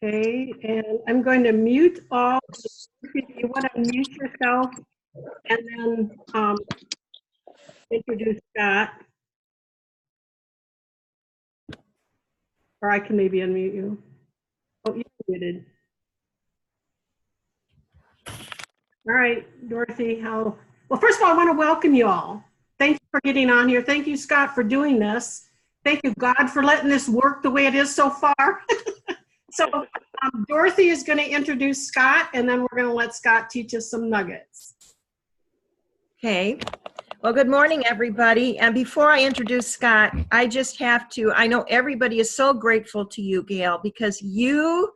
Okay, and I'm going to mute all. If you want to mute yourself and then introduce Scott. Or I can maybe unmute you. Oh, you're muted. All right, Dorothy, well, first of all, I want to welcome you all. Thank you for getting on here. Thank you, Scott, for doing this. Thank you, God, for letting this work the way it is so far. So Dorothy is going to introduce Scott, and then we're going to let Scott teach us some nuggets. Okay. Well, good morning, everybody. And before I introduce Scott, I just have to, I know everybody is so grateful to you, Gail, because you,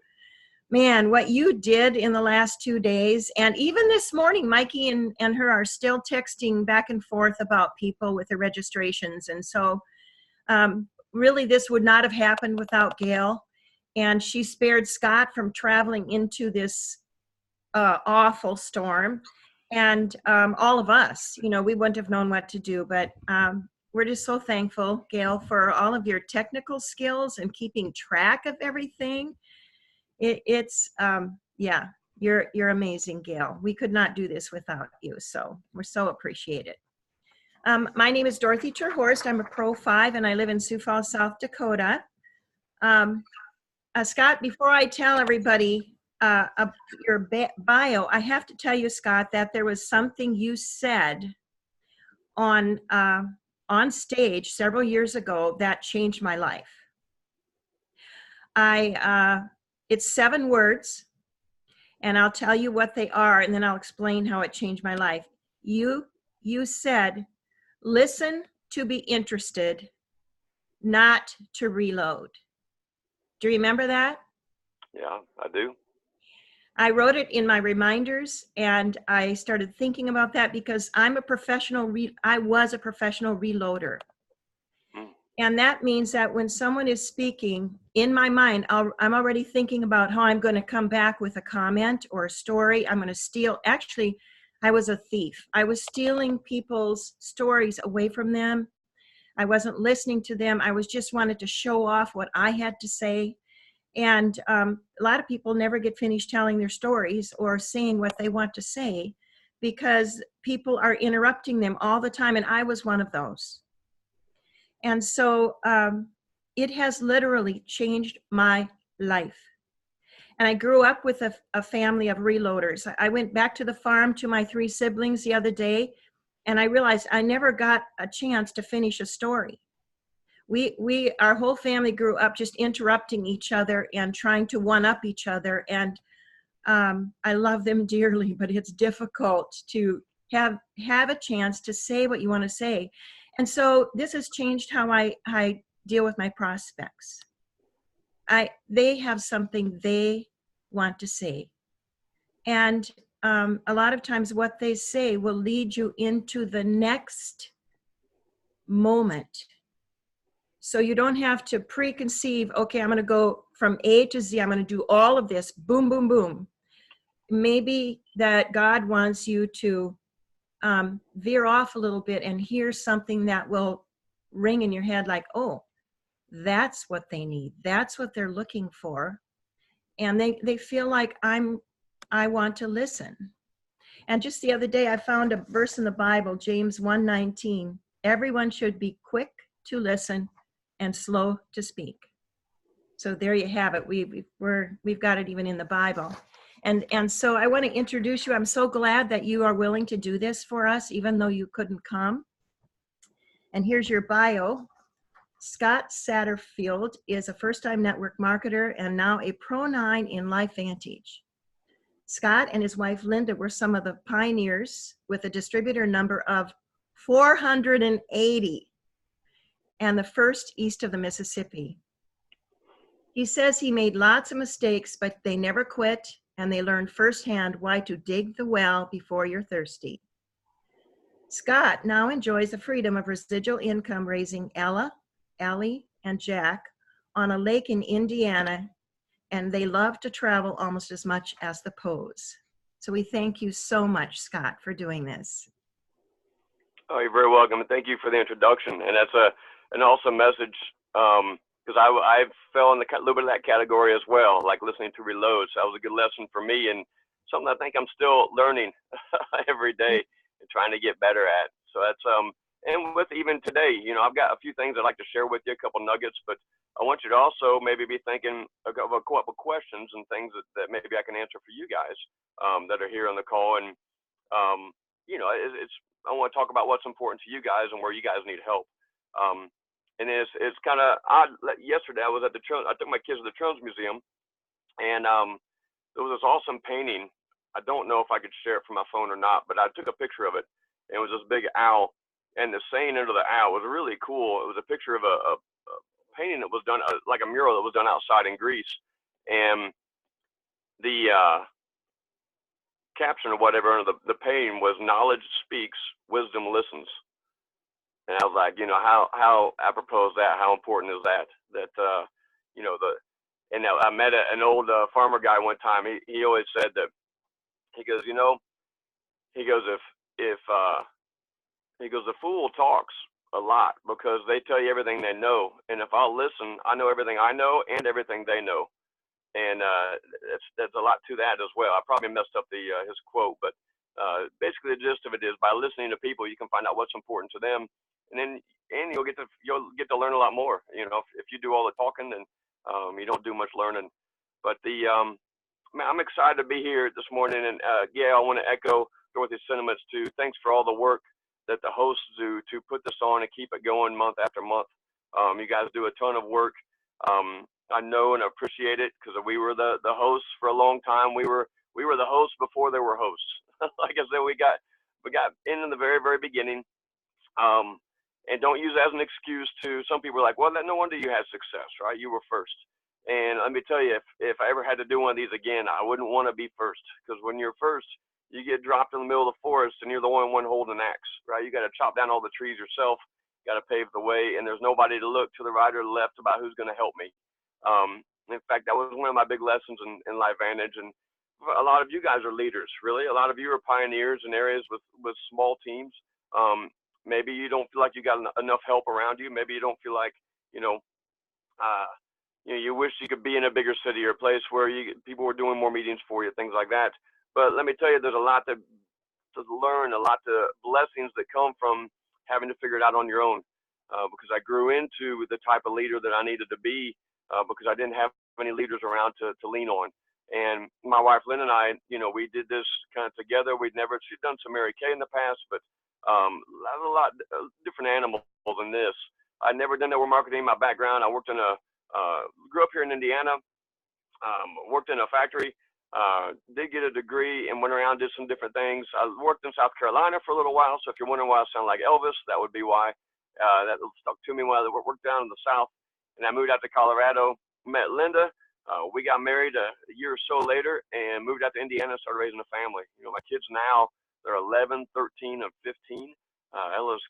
man, what you did in the last 2 days, and even this morning, Mikey and her are still texting back and forth about people with their registrations. And so really this would not have happened without Gail. And she spared Scott from traveling into this awful storm. And all of us, you know, we wouldn't have known what to do, but we're just so thankful, Gail, for all of your technical skills and keeping track of everything. Yeah, you're amazing, Gail. We could not do this without you, so we're so appreciated. My name is Dorothy Terhorst. I'm a Pro 5, and I live in Sioux Falls, South Dakota. Scott, before I tell everybody your bio, I have to tell you, Scott, that there was something you said on stage several years ago that changed my life. It's 7 words, and I'll tell you what they are, and then I'll explain how it changed my life. You said, listen to be interested, not to reload. Do you remember that? Yeah, I do. I wrote it in my reminders, and I started thinking about that because I'm a professional, I was a professional reloader. And that means that when someone is speaking, in my mind, I'm already thinking about how I'm going to come back with a comment or a story. I'm going to steal. Actually, I was a thief. I was stealing people's stories away from them. I wasn't listening to them. I was just wanted to show off what I had to say. And a lot of people never get finished telling their stories or saying what they want to say because people are interrupting them all the time. And I was one of those. And so it has literally changed my life. And I grew up with a family of reloaders. I went back to the farm to my 3 siblings the other day, and I realized I never got a chance to finish a story. Our whole family grew up just interrupting each other and trying to one-up each other. And I love them dearly, but it's difficult to have a chance to say what you want to say. And so this has changed how I deal with my prospects. They have something they want to say. And a lot of times what they say will lead you into the next moment. So you don't have to preconceive, okay, I'm going to go from A to Z. I'm going to do all of this, boom, boom, boom. Maybe that God wants you to veer off a little bit and hear something that will ring in your head like, oh, that's what they need. That's what they're looking for. And they feel like I want to listen. And just the other day, I found a verse in the Bible, James 1:19. Everyone should be quick to listen and slow to speak. So there you have it. We've got it even in the Bible. And so I want to introduce you. I'm so glad that you are willing to do this for us, even though you couldn't come. And here's your bio. Scott Satterfield is a first-time network marketer and now a Pro 9 in LifeVantage. Scott and his wife Linda were some of the pioneers with a distributor number of 480 and the first east of the Mississippi. He says he made lots of mistakes, but they never quit, and they learned firsthand why to dig the well before you're thirsty. Scott now enjoys the freedom of residual income raising Ella, Allie, and Jack on a lake in Indiana, and they love to travel almost as much as the Poes. So we thank you so much, Scott, for doing this. Oh, you're very welcome, and thank you for the introduction. And that's an awesome message, because because I fell in a little bit of that category as well, like listening to reloads. So that was a good lesson for me, and something I think I'm still learning every day and trying to get better at. So that's and with even today, you know, I've got a few things I'd like to share with you, a couple nuggets, but I want you to also maybe be thinking of a couple questions and things that maybe I can answer for you guys that are here on the call. And you know, I want to talk about what's important to you guys and where you guys need help. And it's kind of odd. Yesterday I was at I took my kids to the Trons Museum, and there was this awesome painting. I don't know if I could share it from my phone or not, but I took a picture of it. And it was this big owl, and the saying under the owl was really cool. It was a picture of a painting that was done, like a mural that was done outside in Greece, and the caption or whatever under the painting was "Knowledge speaks, wisdom listens." And I was like, you know, how apropos is that? How important is that? That you know, and I met an old farmer guy one time. He always said that. He goes, you know, he goes, if he goes, the fool talks a lot because they tell you everything they know, and if I'll listen, I know everything I know and everything they know. And that's a lot to that as well. I probably messed up his quote, but basically the gist of it is by listening to people, you can find out what's important to them, and you'll get to learn a lot more. You know, if you do all the talking, then you don't do much learning. But man, I'm excited to be here this morning, and yeah, I want to echo Dorothy's sentiments too. Thanks for all the work that the hosts do to put this on and keep it going month after month. You guys do a ton of work. I know and appreciate it because we were the hosts for a long time. We were the hosts before there were hosts. Like I said, we got in the very, very beginning. And don't use it as an excuse to, some people are like, well, no wonder you had success, right? You were first. And let me tell you, if I ever had to do one of these again, I wouldn't want to be first, because when you're first, you get dropped in the middle of the forest and you're the only one holding an axe, right? You got to chop down all the trees yourself, got to pave the way, and there's nobody to look to the right or the left about who's going to help me. In fact, that was one of my big lessons in LifeVantage, and a lot of you guys are leaders, really. A lot of you are pioneers in areas with small teams. Maybe you don't feel like you got enough help around you. Maybe you don't feel like, you wish you could be in a bigger city or a place where people were doing more meetings for you, things like that. But let me tell you, there's a lot to learn, a lot of blessings that come from having to figure it out on your own. Because I grew into the type of leader that I needed to be because I didn't have any leaders around to lean on. And my wife, Lynn, and I, we did this kind of together. She'd done some Mary Kay in the past, but a lot of different animals than this. I'd never done network marketing. My background, I worked grew up here in Indiana, worked in a factory, did get a degree and went around, did some different things. I worked in South Carolina for a little while. So if you're wondering why I sound like Elvis, that would be why. That stuck to me while I worked down in the South. And I moved out to Colorado, met Linda. We got married a year or so later and moved out to Indiana and started raising a family. My kids now, they're 11, 13, and 15. Ella's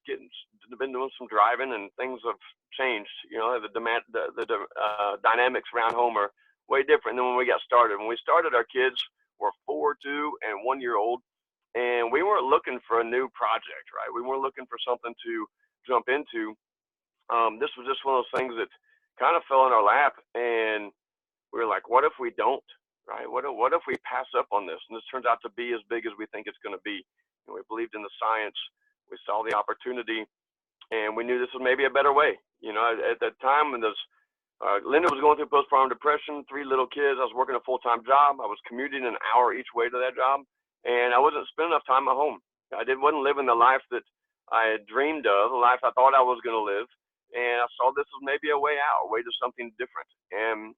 been doing some driving, and things have changed. The dynamics around home are way different than when we got started. When we started, our kids were 4, 2, and 1 year old, and we weren't looking for a new project, right? We weren't looking for something to jump into. This was just one of those things that kind of fell in our lap, and we were like, what if we don't, right? What if we pass up on this? And this turns out to be as big as we think it's going to be. We believed in the science. We saw the opportunity, and we knew this was maybe a better way. At that time, when Linda was going through postpartum depression, 3 little kids, I was working a full-time job. I was commuting an hour each way to that job, and I wasn't spending enough time at home. I wasn't living the life that I had dreamed of, the life I thought I was going to live, and I saw this as maybe a way out, a way to something different. And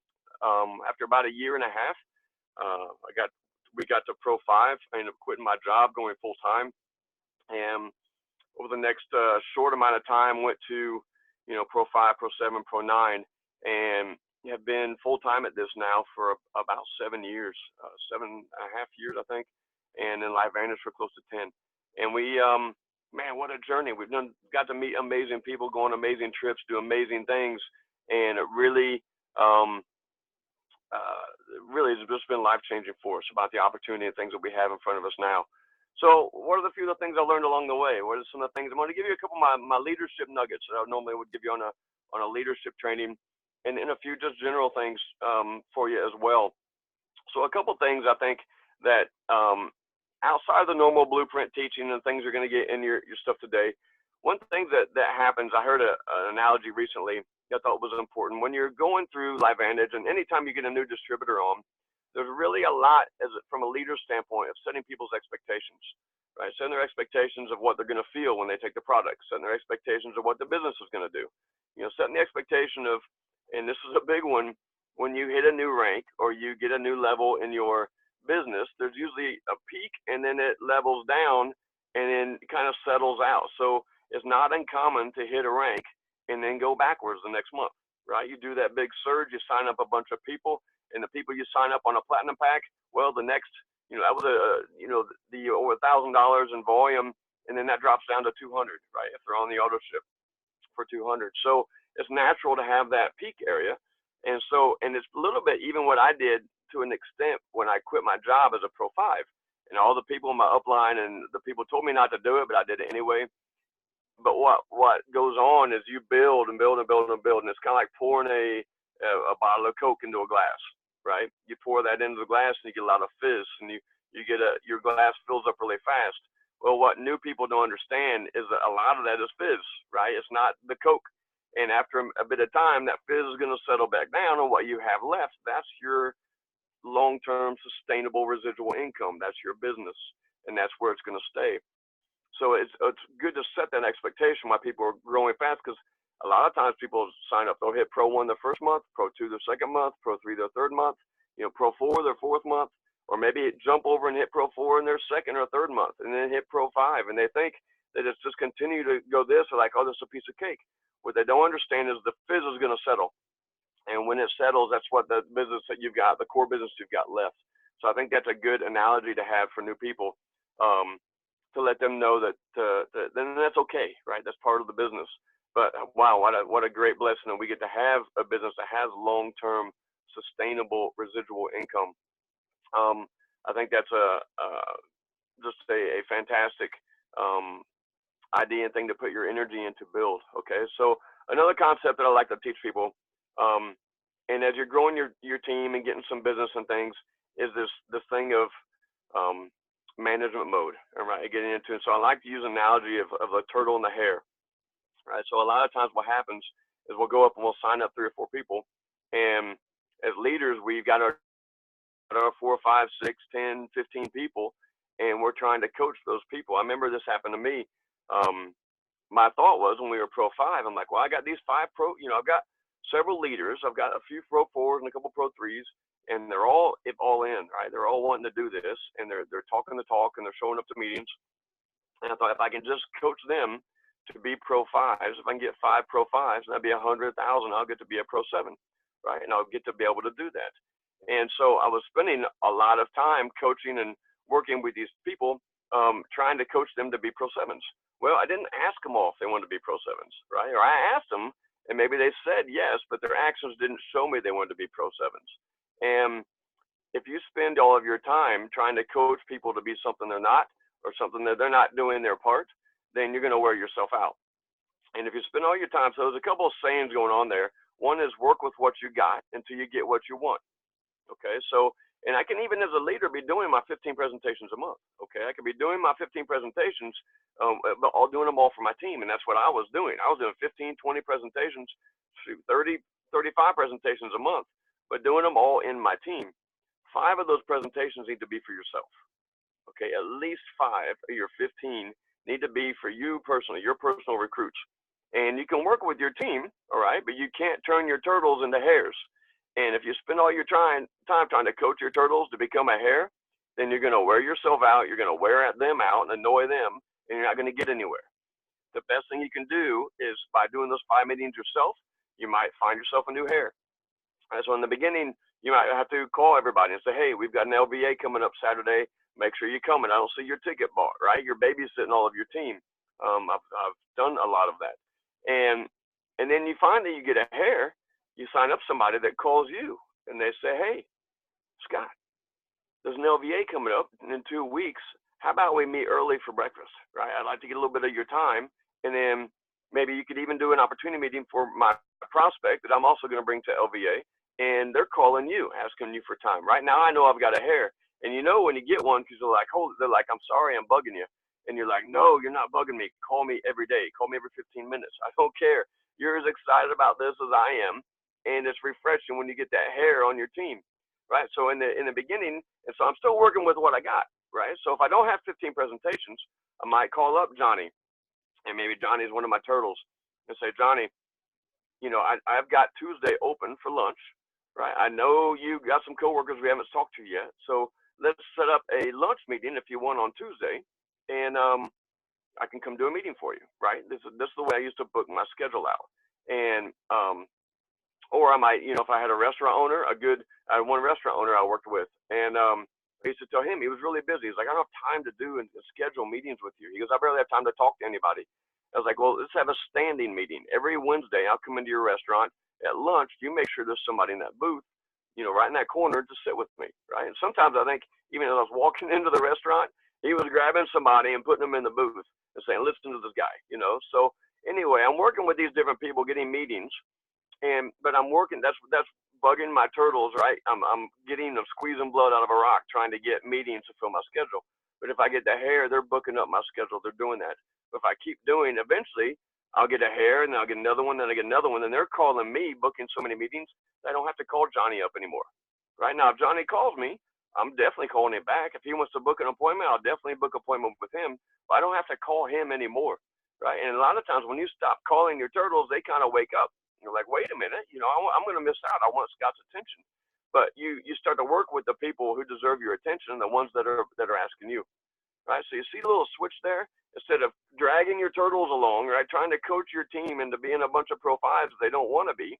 after about a year and a half, we got to Pro 5. I ended up quitting my job, going full-time, and over the next short amount of time, went to Pro 5, Pro 7, Pro 9, and have been full-time at this now for about 7 years, 7.5 years, I think, and in LifeVantage for close to 10. And we, man, what a journey. We've got to meet amazing people, go on amazing trips, do amazing things, and it really has just been life-changing for us about the opportunity and things that we have in front of us now. So what are the few of the things I learned along the way? What are some of the things? I'm going to give you a couple of my leadership nuggets that I normally would give you on a leadership training. and then a few just general things for you as well. So a couple things I think that outside of the normal blueprint teaching and things you're going to get in your stuff today, one thing that happens, I heard an analogy recently that I thought was important. When you're going through LifeVantage, and anytime you get a new distributor on, there's really a lot from a leader's standpoint of setting people's expectations, right? Setting their expectations of what they're going to feel when they take the product, setting their expectations of what the business is going to do. Setting the expectation of, and this is a big one, when you hit a new rank or you get a new level in your business, there's usually a peak and then it levels down and then kind of settles out. So it's not uncommon to hit a rank and then go backwards the next month, right? You do that big surge, you sign up a bunch of people, and the people you sign up on a platinum pack, well, the next, that was the over $1,000 in volume, and then that drops down to 200, right? If they're on the auto ship for 200. So it's natural to have that peak area. And it's a little bit even what I did to an extent when I quit my job as a Pro 5. And all the people in my upline and the people told me not to do it, but I did it anyway. But what goes on is you build and build and build and build, and it's kind of like pouring a bottle of Coke into a glass, right? You pour that into the glass and you get a lot of fizz, and you get your glass fills up really fast. Well, what new people don't understand is that a lot of that is fizz, right? It's not the Coke. And after a bit of time, that fizz is going to settle back down, and what you have left, that's your long-term sustainable residual income. That's your business, and that's where it's going to stay. So it's good to set that expectation while people are growing fast, because a lot of times people sign up, they'll hit Pro 1 the first month, Pro 2 the second month, Pro 3 their third month, Pro 4 their fourth month, or maybe jump over and hit Pro 4 in their second or third month, and then hit Pro 5, and they think that it's just continue to go this, or like, oh, this is a piece of cake. What they don't understand is the fizz is going to settle. And when it settles, that's what the business that you've got, the core business you've got left. So I think that's a good analogy to have for new people, to let them know that then that's okay, right? That's part of the business. But wow, what a great blessing that we get to have a business that has long-term sustainable residual income. I think that's just a fantastic idea and thing to put your energy into build. Okay, so another concept that I like to teach people, and as you're growing your team and getting some business and things, is this thing of management mode, right? Getting into it. So I like to use an analogy of a turtle and the hare, right? So a lot of times what happens is we'll go up and we'll sign up 3 or 4 people, and as leaders, we've got our 4, 5, 6, 10, 15 people, and we're trying to coach those people. I remember this happened to me. My thought was when we were Pro 5, I'm like, well, I got these 5 Pro, I've got several leaders. I've got a few Pro 4s and a couple Pro 3s, and they're all in, right? They're all wanting to do this, and they're talking the talk, and they're showing up to meetings. And I thought, if I can just coach them to be Pro 5s, if I can get 5 Pro 5s, that'd be 100,000. I'll get to be a Pro 7, right? And I'll get to be able to do that. And so I was spending a lot of time coaching and working with these people, trying to coach them to be Pro 7s. Well, I didn't ask them all if they wanted to be Pro 7s, right? Or I asked them, and maybe they said yes, but their actions didn't show me they wanted to be Pro 7s. And if you spend all of your time trying to coach people to be something they're not, or something that they're not doing their part, then you're going to wear yourself out. And if you spend all your time, so there's a couple of sayings going on there. One is work with what you got until you get what you want. Okay, so, and I can even as a leader be doing my 15 presentations a month. Okay, I could be doing my 15 presentations, but all doing them all for my team. And that's what I was doing. I was doing 15, 20 presentations, 30, 35 presentations a month, but doing them all in my team. 5 of those presentations need to be for yourself. Okay, at least 5 of your 15 need to be for you personally, your personal recruits. And you can work with your team, all right, but you can't turn your turtles into hares. And if you spend all your time trying to coach your turtles to become a hare, then you're going to wear yourself out, you're going to wear them out and annoy them, and you're not going to get anywhere. The best thing you can do is by doing those 5 meetings yourself, you might find yourself a new hare. And so in the beginning, you might have to call everybody and say, hey, we've got an LVA coming up Saturday. Make sure you come, and I don't see your ticket bought, right? You're babysitting all of your team. I've done a lot of that. And then you find that you get a hare, you sign up somebody that calls you, and they say, hey, Scott, there's an LVA coming up in 2 weeks. How about we meet early for breakfast, right? I'd like to get a little bit of your time, and then maybe you could even do an opportunity meeting for my prospect that I'm also going to bring to LVA, and they're calling you, asking you for time. Right now, I know I've got a hair, and you know when you get one, because they're like, I'm sorry, I'm bugging you, and you're like, no, you're not bugging me. Call me every day. Call me every 15 minutes. I don't care. You're as excited about this as I am, and it's refreshing when you get that hair on your team, right? So in the beginning, and so I'm still working with what I got, right? So if I don't have 15 presentations, I might call up Johnny, and maybe Johnny's one of my turtles, and say, Johnny, you know, I've got Tuesday open for lunch, right? I know you got some coworkers we haven't talked to yet, so let's set up a lunch meeting if you want on Tuesday, and I can come do a meeting for you, right? This is the way I used to book my schedule out, and or I might, you know, if I had a restaurant owner, I had one restaurant owner I worked with, and I used to tell him, he was really busy. He's like, I don't have time to do and schedule meetings with you. He goes, I barely have time to talk to anybody. I was like, well, let's have a standing meeting. Every Wednesday, I'll come into your restaurant at lunch. You make sure there's somebody in that booth, you know, right in that corner to sit with me, right? And sometimes I think, even as I was walking into the restaurant, he was grabbing somebody and putting them in the booth and saying, listen to this guy, you know? So anyway, I'm working with these different people, getting meetings, but I'm working, that's bugging my turtles, right? I'm squeezing blood out of a rock, trying to get meetings to fill my schedule. But if I get the hair, they're booking up my schedule. They're doing that. But if I keep doing, eventually I'll get a hair, and then I'll get another one, then I get another one, and they're calling me, booking so many meetings, I don't have to call Johnny up anymore. Right now, if Johnny calls me, I'm definitely calling him back. If he wants to book an appointment, I'll definitely book an appointment with him. But I don't have to call him anymore, right? And a lot of times when you stop calling your turtles, they kind of wake up. You're like, wait a minute, you know, I'm going to miss out. I want Scott's attention. But you start to work with the people who deserve your attention, the ones that are asking you, right? So you see the little switch there? Instead of dragging your turtles along, right, trying to coach your team into being a bunch of Pro 5s they don't want to be,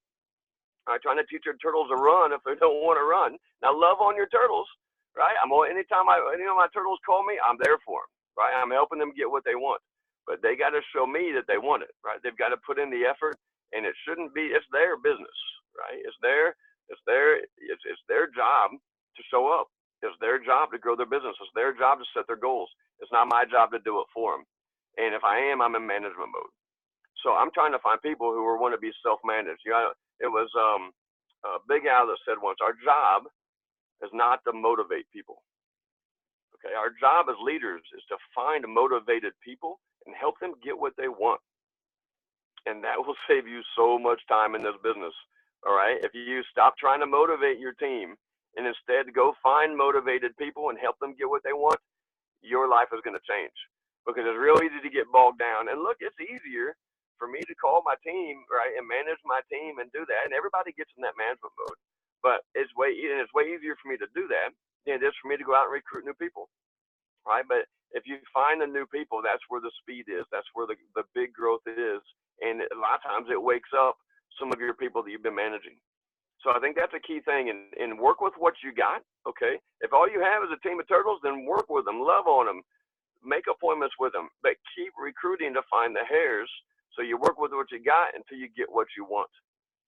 right, trying to teach your turtles to run if they don't want to run. Now, love on your turtles, right? Anytime my turtles call me, I'm there for them, right? I'm helping them get what they want. But they got to show me that they want it, right? They've got to put in the effort, and it shouldn't be, it's their business, right? It's their job to show up. It's their job to grow their business. It's their job to set their goals. It's not my job to do it for them. And if I am, I'm in management mode. So I'm trying to find people who want to be self-managed. You know, it was Big Al that said once, our job is not to motivate people. Okay, our job as leaders is to find motivated people and help them get what they want. And that will save you so much time in this business. All right, if you stop trying to motivate your team and instead go find motivated people and help them get what they want, your life is going to change, because it's real easy to get bogged down. And look, it's easier for me to call my team, right, and manage my team and do that. And everybody gets in that management mode, but it's way easier for me to do that than it is for me to go out and recruit new people, right? But if you find the new people, that's where the speed is. That's where the big growth is. And a lot of times it wakes up some of your people that you've been managing. So I think that's a key thing, and work with what you got, okay? If all you have is a team of turtles, then work with them, love on them, make appointments with them, but keep recruiting to find the hairs. So you work with what you got until you get what you want,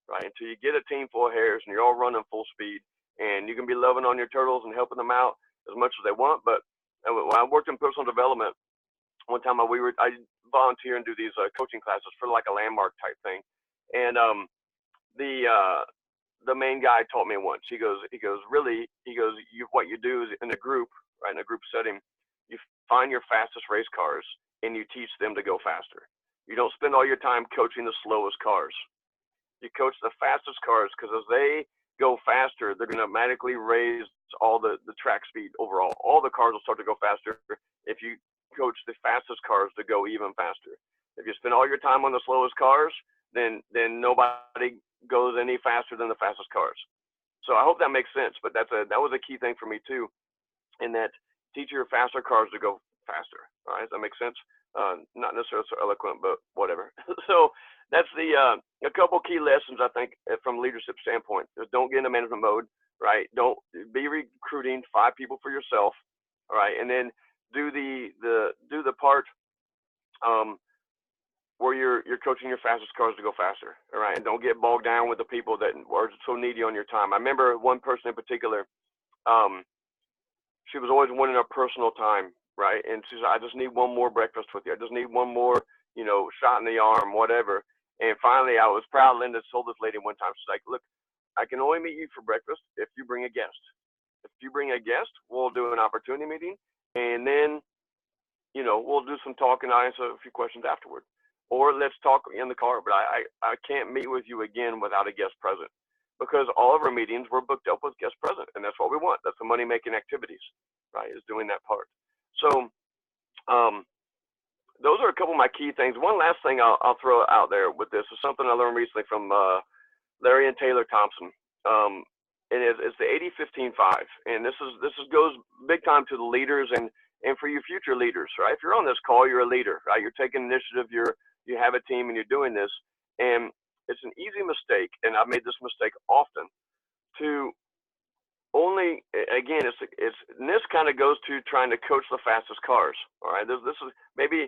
right? Until you get a team full of hairs and you're all running full speed, and you can be loving on your turtles and helping them out as much as they want. But when I worked in personal development, one time I volunteer and do these coaching classes for like a landmark type thing. And the main guy taught me once. He goes, what you do is in a group, right, in a group setting, you find your fastest race cars and you teach them to go faster. You don't spend all your time coaching the slowest cars. You coach the fastest cars, because as they go faster, they're going to automatically raise all the track speed overall. All the cars will start to go faster if you coach the fastest cars to go even faster. If you spend all your time on the slowest cars, then nobody goes any faster than the fastest cars. So I hope that makes sense. But that was a key thing for me too, in that teach your faster cars to go faster. All right, does that make sense? Not necessarily so eloquent, but whatever. So that's a couple key lessons I think from leadership standpoint. Is don't get into management mode, right? Don't be recruiting 5 people for yourself, all right, and then do the part where you're coaching your fastest cars to go faster, all right? And don't get bogged down with the people that are so needy on your time. I remember one person in particular, she was always wanting her personal time, right? And she said, I just need one more breakfast with you. I just need one more, shot in the arm, whatever. And finally, I was proud. Linda told this lady one time, she's like, look, I can only meet you for breakfast if you bring a guest. If you bring a guest, we'll do an opportunity meeting, and then, we'll do some talking and answer a few questions afterward. Or let's talk in the car, but I can't meet with you again without a guest present, because all of our meetings were booked up with guests present, and that's what we want. That's the money-making activities, right, is doing that part. So those are a couple of my key things. One last thing I'll throw out there with this is something I learned recently from Larry and Taylor Thompson. And it's the 80-15-5, and this goes big time to the leaders and for you future leaders, right? If you're on this call, you're a leader, right? You're taking initiative, you have a team, and you're doing this, and it's an easy mistake, and I've made this mistake often, to only, again, this kind of goes to trying to coach the fastest cars, all right? This is maybe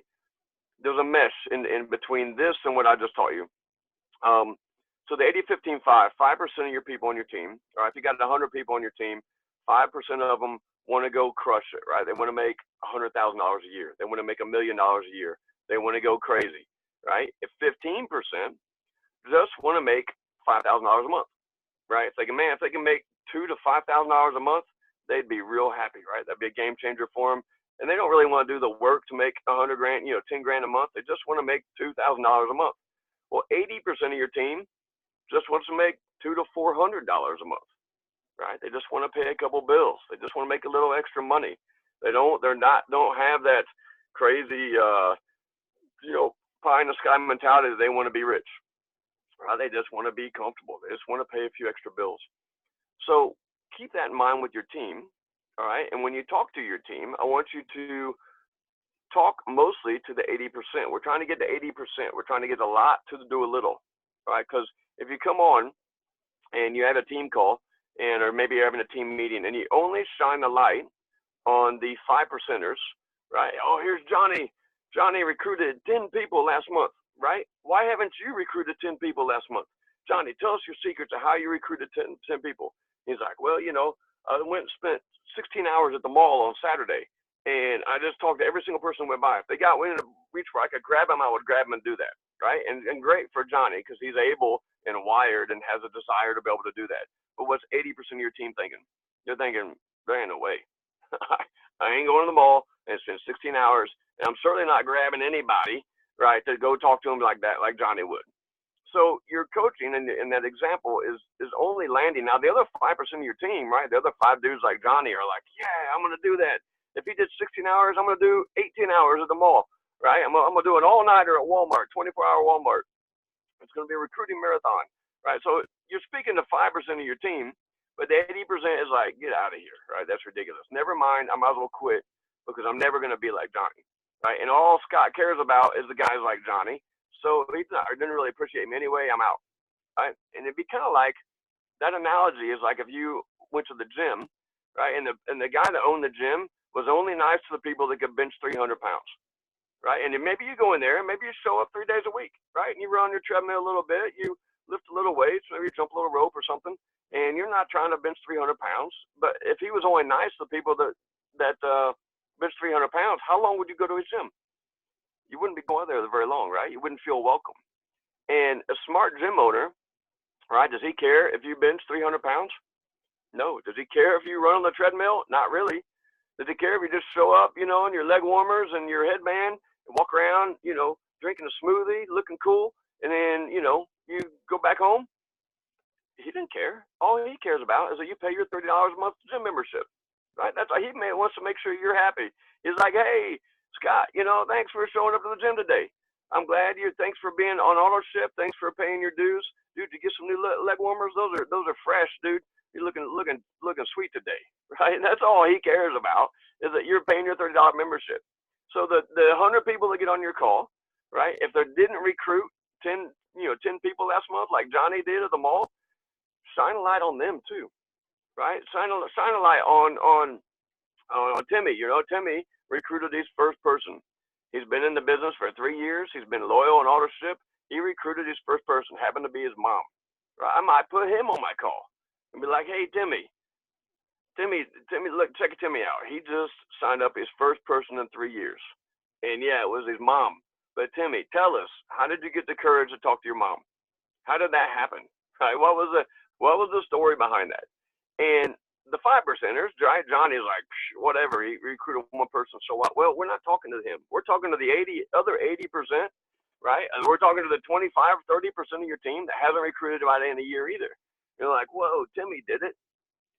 there's a mesh in between this and what I just taught you. So the 80-15-5, 5% of your people on your team, all right, if you got 100 people on your team, 5% of them want to go crush it, right? They want to make $100,000 a year. They want to make $1 million a year. They want to go crazy, right? If 15% just want to make $5,000 a month, right? If they can make $2,000 to $5,000 a month, they'd be real happy, right? That'd be a game changer for them. And they don't really want to do the work to make 100 grand, 10 grand a month. They just want to make $2,000 a month. Well, 80% of your team just wants to make $200 to $400 a month, right? They just want to pay a couple bills. They just want to make a little extra money. They don't have that crazy, pie in the sky mentality that they want to be rich, right? They just want to be comfortable. They just want to pay a few extra bills. So keep that in mind with your team, all right? And when you talk to your team, I want you to talk mostly to the 80%. We're trying to get to 80%. We're trying to get a lot to do a little, all right? Because if you come on and you have a team call, or maybe you're having a team meeting, and you only shine the light on the 5%ers, right? Oh, here's Johnny. Johnny recruited 10 people last month, right? Why haven't you recruited 10 people last month? Johnny, tell us your secrets of how you recruited 10 people. He's like, well, I went and spent 16 hours at the mall on Saturday, and I just talked to every single person who went by. If they went in a reach where I could grab them, I would grab them and do that, right? And great for Johnny, because he's able and wired and has a desire to be able to do that. But what's 80% of your team thinking? You're thinking, there ain't no way. I ain't going to the mall and spend 16 hours, and I'm certainly not grabbing anybody, right, to go talk to him like that, like Johnny would. So your coaching in that example is only landing. Now, the other 5% of your team, right, the other 5 dudes like Johnny are like, yeah, I'm going to do that. If he did 16 hours, I'm going to do 18 hours at the mall, right? I'm going to do an all-nighter at Walmart, 24-hour Walmart. It's going to be a recruiting marathon, right? So you're speaking to 5% of your team, but the 80% is like, get out of here, right? That's ridiculous. Never mind, I might as well quit, because I'm never going to be like Johnny, right? And all Scott cares about is the guys like Johnny. So he didn't really appreciate me anyway, I'm out, right? And it'd be kind of like, that analogy is like if you went to the gym, right? And the guy that owned the gym was only nice to the people that could bench 300 pounds. Right, and then maybe you go in there, and maybe you show up 3 days a week, right? And you run your treadmill a little bit, you lift a little weights, maybe you jump a little rope or something, and you're not trying to bench 300 pounds. But if he was only nice to people that bench 300 pounds, how long would you go to his gym? You wouldn't be going there very long, right? You wouldn't feel welcome. And a smart gym owner, right? Does he care if you bench 300 pounds? No. Does he care if you run on the treadmill? Not really. Does he care if you just show up, in your leg warmers and your headband? Walk around, drinking a smoothie, looking cool, and then, you go back home? He didn't care. All he cares about is that you pay your $30 a month gym membership, right? That's why he wants to make sure you're happy. He's like, hey, Scott, thanks for showing up to the gym today. I'm glad thanks for being on auto ship. Thanks for paying your dues. Dude, you get some new leg warmers? Those are fresh, dude. You're looking sweet today, right? That's all he cares about, is that you're paying your $30 membership. So the 100 people that get on your call, right? If they didn't recruit 10 people last month like Johnny did at the mall, shine a light on them too, right? Shine a light on Timmy. Timmy recruited his first person. He's been in the business for 3 years. He's been loyal and auto ship. He recruited his first person, happened to be his mom. Right? I might put him on my call and be like, hey, Timmy, look, check Timmy out. He just signed up his first person in 3 years. And yeah, it was his mom. But Timmy, tell us, how did you get the courage to talk to your mom? How did that happen? Right? What was the story behind that? And the 5%ers, right? Johnny's like, whatever. He recruited one person, so what? Well, we're not talking to him. We're talking to the other 80%, right? And we're talking to the 25, 30% of your team that hasn't recruited by the end of the year either. You're like, whoa, Timmy did it.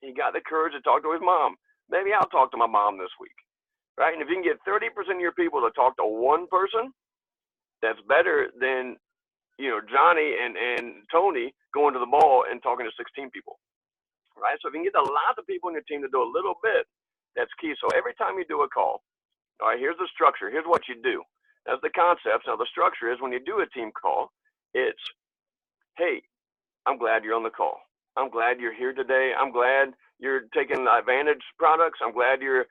He got the courage to talk to his mom. Maybe I'll talk to my mom this week, right? And if you can get 30% of your people to talk to one person, that's better than, Johnny and Tony going to the ball and talking to 16 people, right? So if you can get a lot of people in your team to do a little bit, that's key. So every time you do a call, all right, here's the structure. Here's what you do. That's the concept. Now the structure is when you do a team call, it's, hey, I'm glad you're on the call. I'm glad you're here today. I'm glad you're taking LifeVantage products. I'm glad you're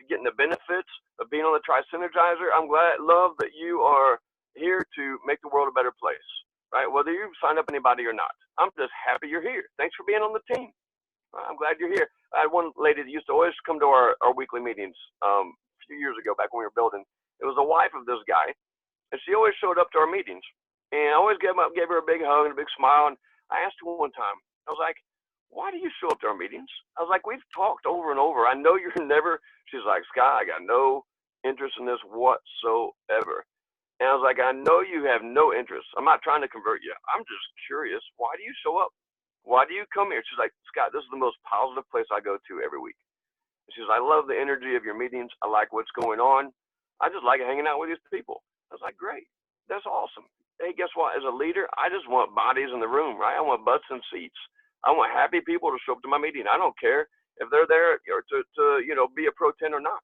getting the benefits of being on the Tri-Synergizer. I'm love that you are here to make the world a better place, right? Whether you've signed up anybody or not. I'm just happy you're here. Thanks for being on the team. I'm glad you're here. I had one lady that used to always come to our weekly meetings a few years ago back when we were building. It was the wife of this guy, and she always showed up to our meetings. And I always gave her a big hug and a big smile. And I asked her one time, I was like, why do you show up to our meetings? I was like, we've talked over and over. I know you're never, she's like, Scott, I got no interest in this whatsoever. And I was like, I know you have no interest. I'm not trying to convert you. I'm just curious. Why do you show up? Why do you come here? She's like, Scott, this is the most positive place I go to every week. She says, I love the energy of your meetings. I like what's going on. I just like hanging out with these people. I was like, great. That's awesome. Hey, guess what? As a leader, I just want bodies in the room, right? I want butts and seats. I want happy people to show up to my meeting. I don't care if they're there or to be a pro 10 or not.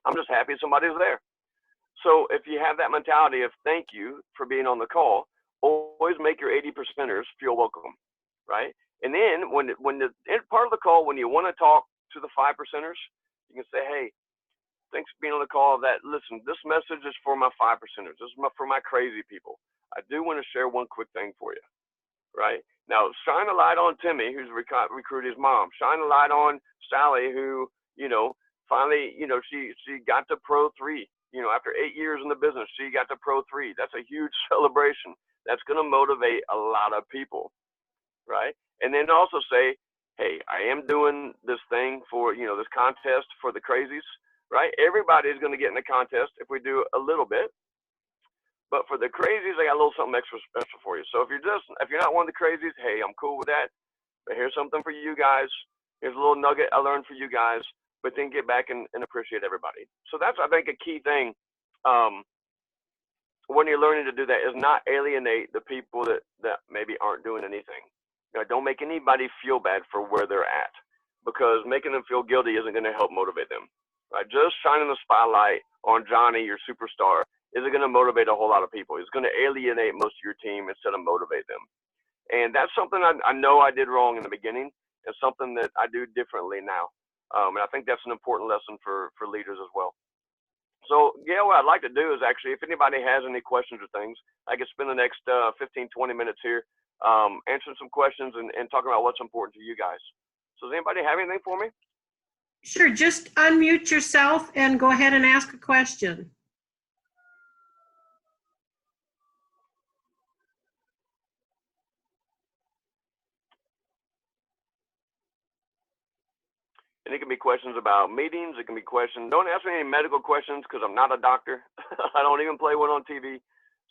I'm just happy somebody's there. So if you have that mentality of thank you for being on the call, always make your 80%ers feel welcome, right? And then when the part of the call, when you want to talk to the 5%ers, you can say, hey, thanks for being on the call. Listen, this message is for my 5%ers. This is for my crazy people. I do want to share one quick thing for you, right? Now, shine a light on Timmy, who's recruited his mom. Shine a light on Sally, who, finally, she got to Pro 3. After 8 years in the business, she got to Pro 3. That's a huge celebration. That's going to motivate a lot of people, right? And then also say, hey, I am doing this thing for, this contest for the crazies, right? Everybody's going to get in the contest if we do a little bit. But for the crazies, I got a little something extra special for you. So if you're not one of the crazies, hey, I'm cool with that. But here's something for you guys. Here's a little nugget I learned for you guys. But then get back and appreciate everybody. So that's, I think, a key thing when you're learning to do that is not alienate the people that maybe aren't doing anything. Don't make anybody feel bad for where they're at, because making them feel guilty isn't going to help motivate them. Right? Just shining the spotlight on Johnny, your superstar, isn't going to motivate a whole lot of people. It's going to alienate most of your team instead of motivate them. And that's something I know I did wrong in the beginning, and something that I do differently now. And I think that's an important lesson for leaders as well. So, yeah, what I'd like to do is actually, if anybody has any questions or things, I could spend the next 15, 20 minutes here answering some questions and talking about what's important to you guys. So does anybody have anything for me? Sure, just unmute yourself and go ahead and ask a question. And it can be questions about meetings. It can be questions. Don't ask me any medical questions because I'm not a doctor. I don't even play one on TV.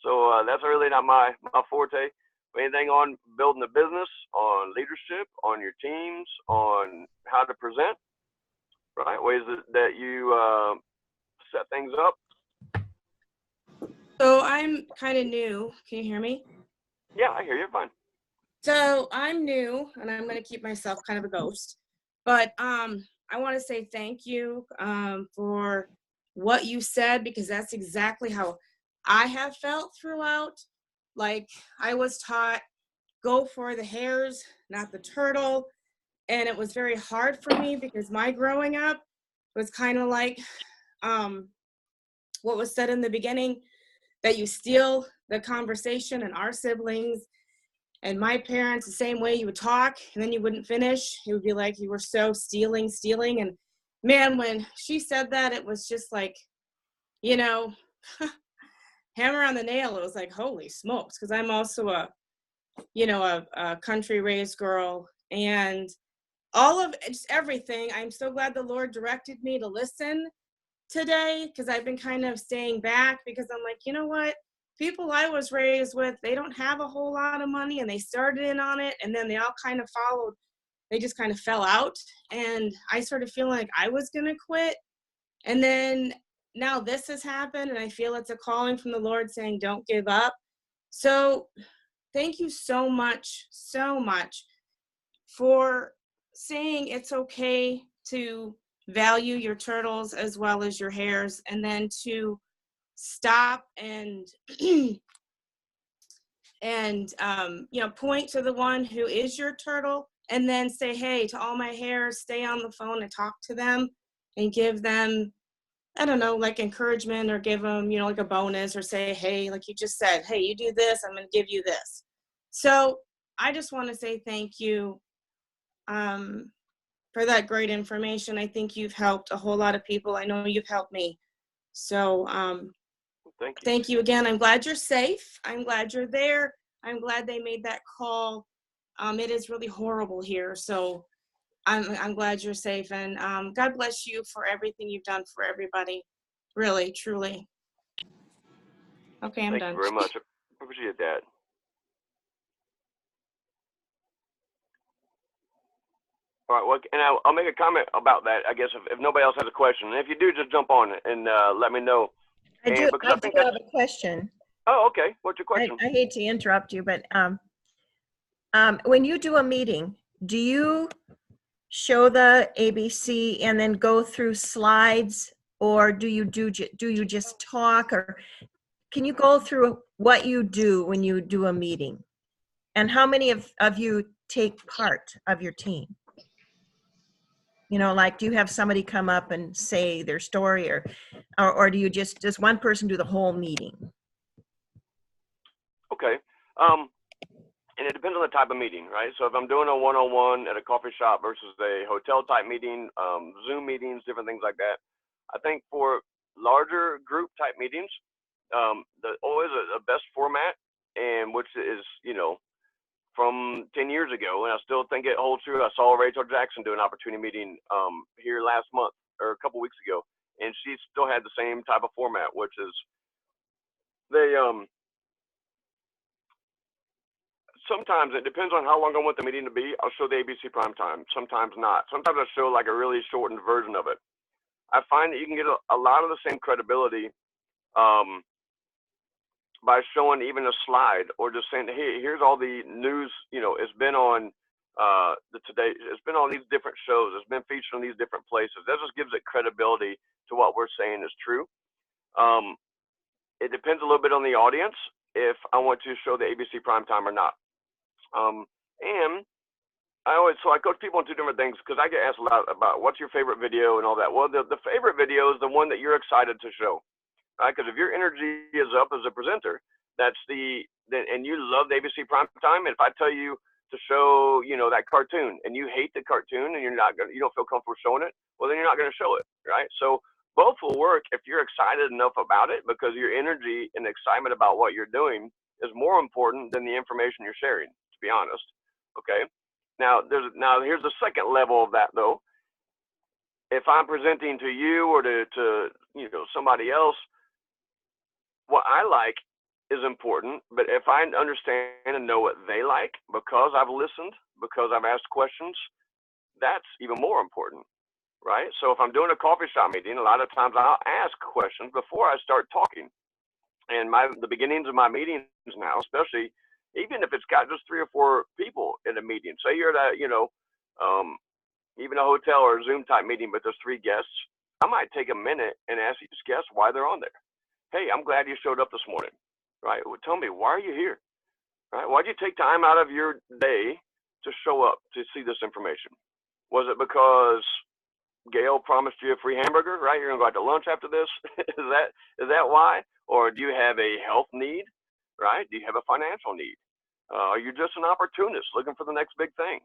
So that's really not my forte. But anything on building a business, on leadership, on your teams, on how to present, right? Ways that you set things up. So I'm kind of new. Can you hear me? Yeah, I hear you. Fine. So I'm new, and I'm going to keep myself kind of a ghost. But I want to say thank you for what you said, because that's exactly how I have felt throughout. Like, I was taught, go for the hares, not the turtle. And it was very hard for me because my growing up was kind of like what was said in the beginning, that you steal the conversation, and our siblings and my parents, the same way. You would talk and then you wouldn't finish. It would be like you were so stealing. And man, when she said that, it was just like, hammer on the nail, it was like, holy smokes, because I'm also a country raised girl, and all of just everything. I'm so glad the Lord directed me to listen today, because I've been kind of staying back, because I'm like, you know what? People I was raised with, they don't have a whole lot of money, and they started in on it, and then they all kind of followed. They just kind of fell out, and I started feeling like I was going to quit. And then now this has happened, and I feel it's a calling from the Lord saying, don't give up. So thank you so much for saying it's okay to value your turtles as well as your hairs, and then to stop and point to the one who is your turtle, and then say, hey, to all my hairs, stay on the phone and talk to them and give them, I don't know, like encouragement, or give them, like a bonus, or say, hey, like you just said, hey, you do this, I'm going to give you this. So I just want to say thank you for that great information. I think you've helped a whole lot of people. I know you've helped me. So thank you again. I'm glad you're safe. I'm glad you're there. I'm glad they made that call. It is really horrible here. So I'm glad you're safe, and God bless you for everything you've done for everybody. Really, truly. Okay, I'm done. Thank you very much. I appreciate that. All right, well, and I'll make a comment about that, I guess, if nobody else has a question. And if you do, just jump on and let me know. I do have a question. Oh, okay. What's your question? I hate to interrupt you, but when you do a meeting, do you show the ABC and then go through slides, or do you just talk, or can you go through what you do when you do a meeting, and how many of you take part of your team? Like, do you have somebody come up and say their story, or do you does one person do the whole meeting? Okay. And it depends on the type of meeting, right? So if I'm doing a one-on-one at a coffee shop versus a hotel type meeting, Zoom meetings, different things like that. I think for larger group type meetings, always a best format, and which is, from 10 years ago, and I still think it holds true. I saw Rachel Jackson do an opportunity meeting here last month, or a couple weeks ago, and she still had the same type of format, which is they sometimes it depends on how long I want the meeting to be. I'll show the ABC prime time. Sometimes not. Sometimes I show like a really shortened version of it. I find that you can get a lot of the same credibility by showing even a slide, or just saying, hey, here's all the news, it's been on the Today, it's been on these different shows, it's been featured on these different places. That just gives it credibility to what we're saying is true. It depends a little bit on the audience if I want to show the ABC primetime or not. And I coach people on two different things, because I get asked a lot about what's your favorite video and all that. Well, the favorite video is the one that you're excited to show, right? Because if your energy is up as a presenter, and you love the ABC primetime, and if I tell you to show, that cartoon, and you hate the cartoon and you don't feel comfortable showing it, well, then you're not going to show it, right? So both will work if you're excited enough about it, because your energy and excitement about what you're doing is more important than the information you're sharing, to be honest. Okay. Now here's the second level of that, though. If I'm presenting to you or to somebody else, what I like is important, but if I understand and know what they like, because I've listened, because I've asked questions, that's even more important, right? So if I'm doing a coffee shop meeting, a lot of times I'll ask questions before I start talking. And the beginnings of my meetings now, especially, even if it's got just 3 or 4 people in a meeting, say you're at even a hotel or a Zoom type meeting, but there's 3 guests, I might take a minute and ask each guest why they're on there. Hey, I'm glad you showed up this morning, right? Well, tell me, why are you here, right? Why'd you take time out of your day to show up to see this information? Was it because Gail promised you a free hamburger, right? You're gonna go out to lunch after this. Is that why? Or do you have a health need, right? Do you have a financial need? Are you just an opportunist looking for the next big thing?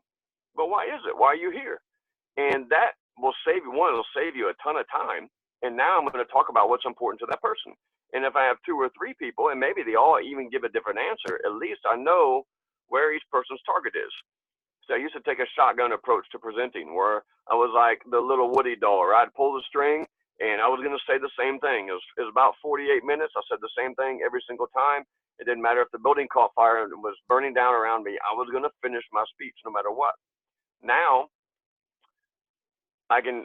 But why is it? Why are you here? And that will save you. One, it'll save you a ton of time. And now I'm going to talk about what's important to that person. And if I have 2 or 3 people, and maybe they all even give a different answer, at least I know where each person's target is. So I used to take a shotgun approach to presenting, where I was like the little Woody doll, right? I'd pull the string, and I was going to say the same thing. It was about 48 minutes. I said the same thing every single time. It didn't matter if the building caught fire and was burning down around me. I was going to finish my speech no matter what. Now, I can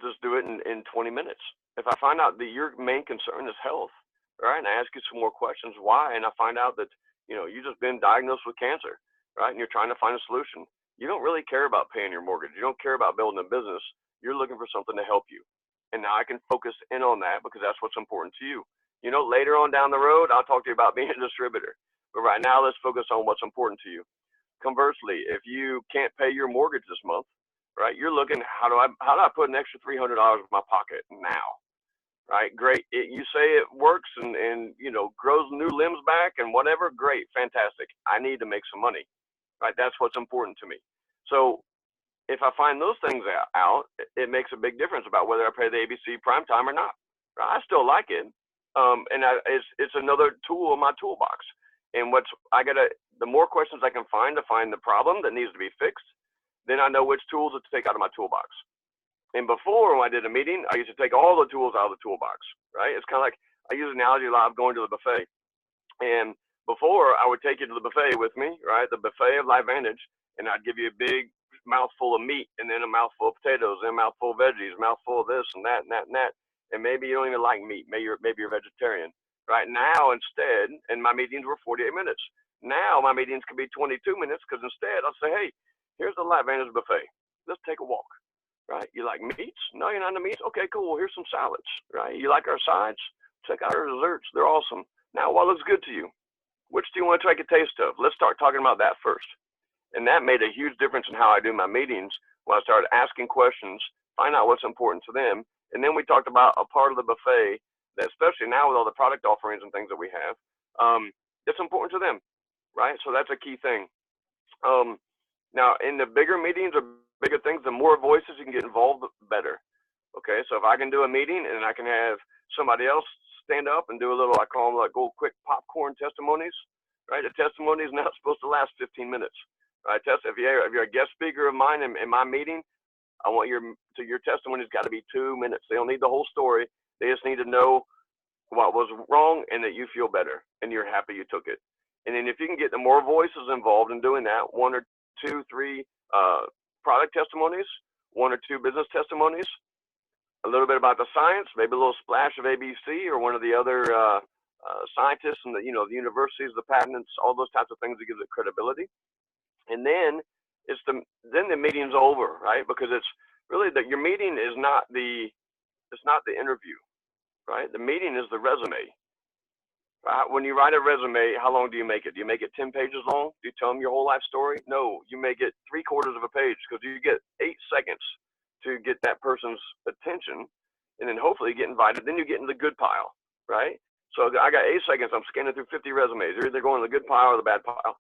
just do it in 20 minutes. If I find out that your main concern is health, right, and I ask you some more questions, why, and I find out that, you know, you've just been diagnosed with cancer, right, and you're trying to find a solution. You don't really care about paying your mortgage. You don't care about building a business. You're looking for something to help you. And now I can focus in on that because that's what's important to you. You know, later on down the road, I'll talk to you about being a distributor. But right now, let's focus on what's important to you. Conversely, if you can't pay your mortgage this month, right, you're looking, how do I put an extra $300 in my pocket now? Right, great. You say it works and you know, grows new limbs back and whatever, great, fantastic. I need to make some money, right? That's what's important to me. So if I find those things out, it makes a big difference about whether I pay the ABC prime time or not. Right? I still like it, and it's another tool in my toolbox. And the more questions I can find to find the problem that needs to be fixed, then I know which tools to take out of my toolbox. And before, when I did a meeting, I used to take all the tools out of the toolbox, right? It's kind of like, I use an analogy a lot of going to the buffet. And before, I would take you to the buffet with me, right? The buffet of LifeVantage, and I'd give you a big mouthful of meat, and then a mouthful of potatoes, and a mouthful of veggies, a mouthful of this and that and that and that. And maybe you don't even like meat. Maybe you're vegetarian. Right now, instead, and my meetings were 48 minutes. Now my meetings can be 22 minutes because instead I'll say, hey, here's the LifeVantage buffet. Let's take a walk. Right? You like meats? No, you're not into meats? Okay, cool. Well, here's some salads. Right? You like our sides? Check out our desserts. They're awesome. Now, what looks good to you? Which do you want to take a taste of? Let's start talking about that first. And that made a huge difference in how I do my meetings when I started asking questions, find out what's important to them. And then we talked about a part of the buffet that, especially now with all the product offerings and things that we have, it's important to them, right? So that's a key thing. Now, in the bigger meetings or bigger things, the more voices you can get involved, the better. Okay, so if I can do a meeting and I can have somebody else stand up and do a little, I call them like go quick popcorn testimonies, right? The testimony is not supposed to last 15 minutes. Right? If you're a guest speaker of mine in my meeting, I want your testimony's got to be 2 minutes. They don't need the whole story. They just need to know what was wrong and that you feel better and you're happy you took it. And then if you can get the more voices involved in doing that, 1 or 2, 3 product testimonies, 1 or 2 business testimonies, a little bit about the science, maybe a little splash of ABC or one of the other scientists and the universities, the patents, all those types of things that gives it credibility. And then then the meeting's over, right? Because it's really that your meeting is not the interview, right? The meeting is the resume. Right? When you write a resume, how long do you make it? Do you make it 10 pages long? Do you tell them your whole life story? No, you make it 3/4 of a page because you get 8 seconds to get that person's attention, and then hopefully get invited. Then you get in the good pile, right? So I got 8 seconds. I'm scanning through 50 resumes. They're either going to the good pile or the bad pile.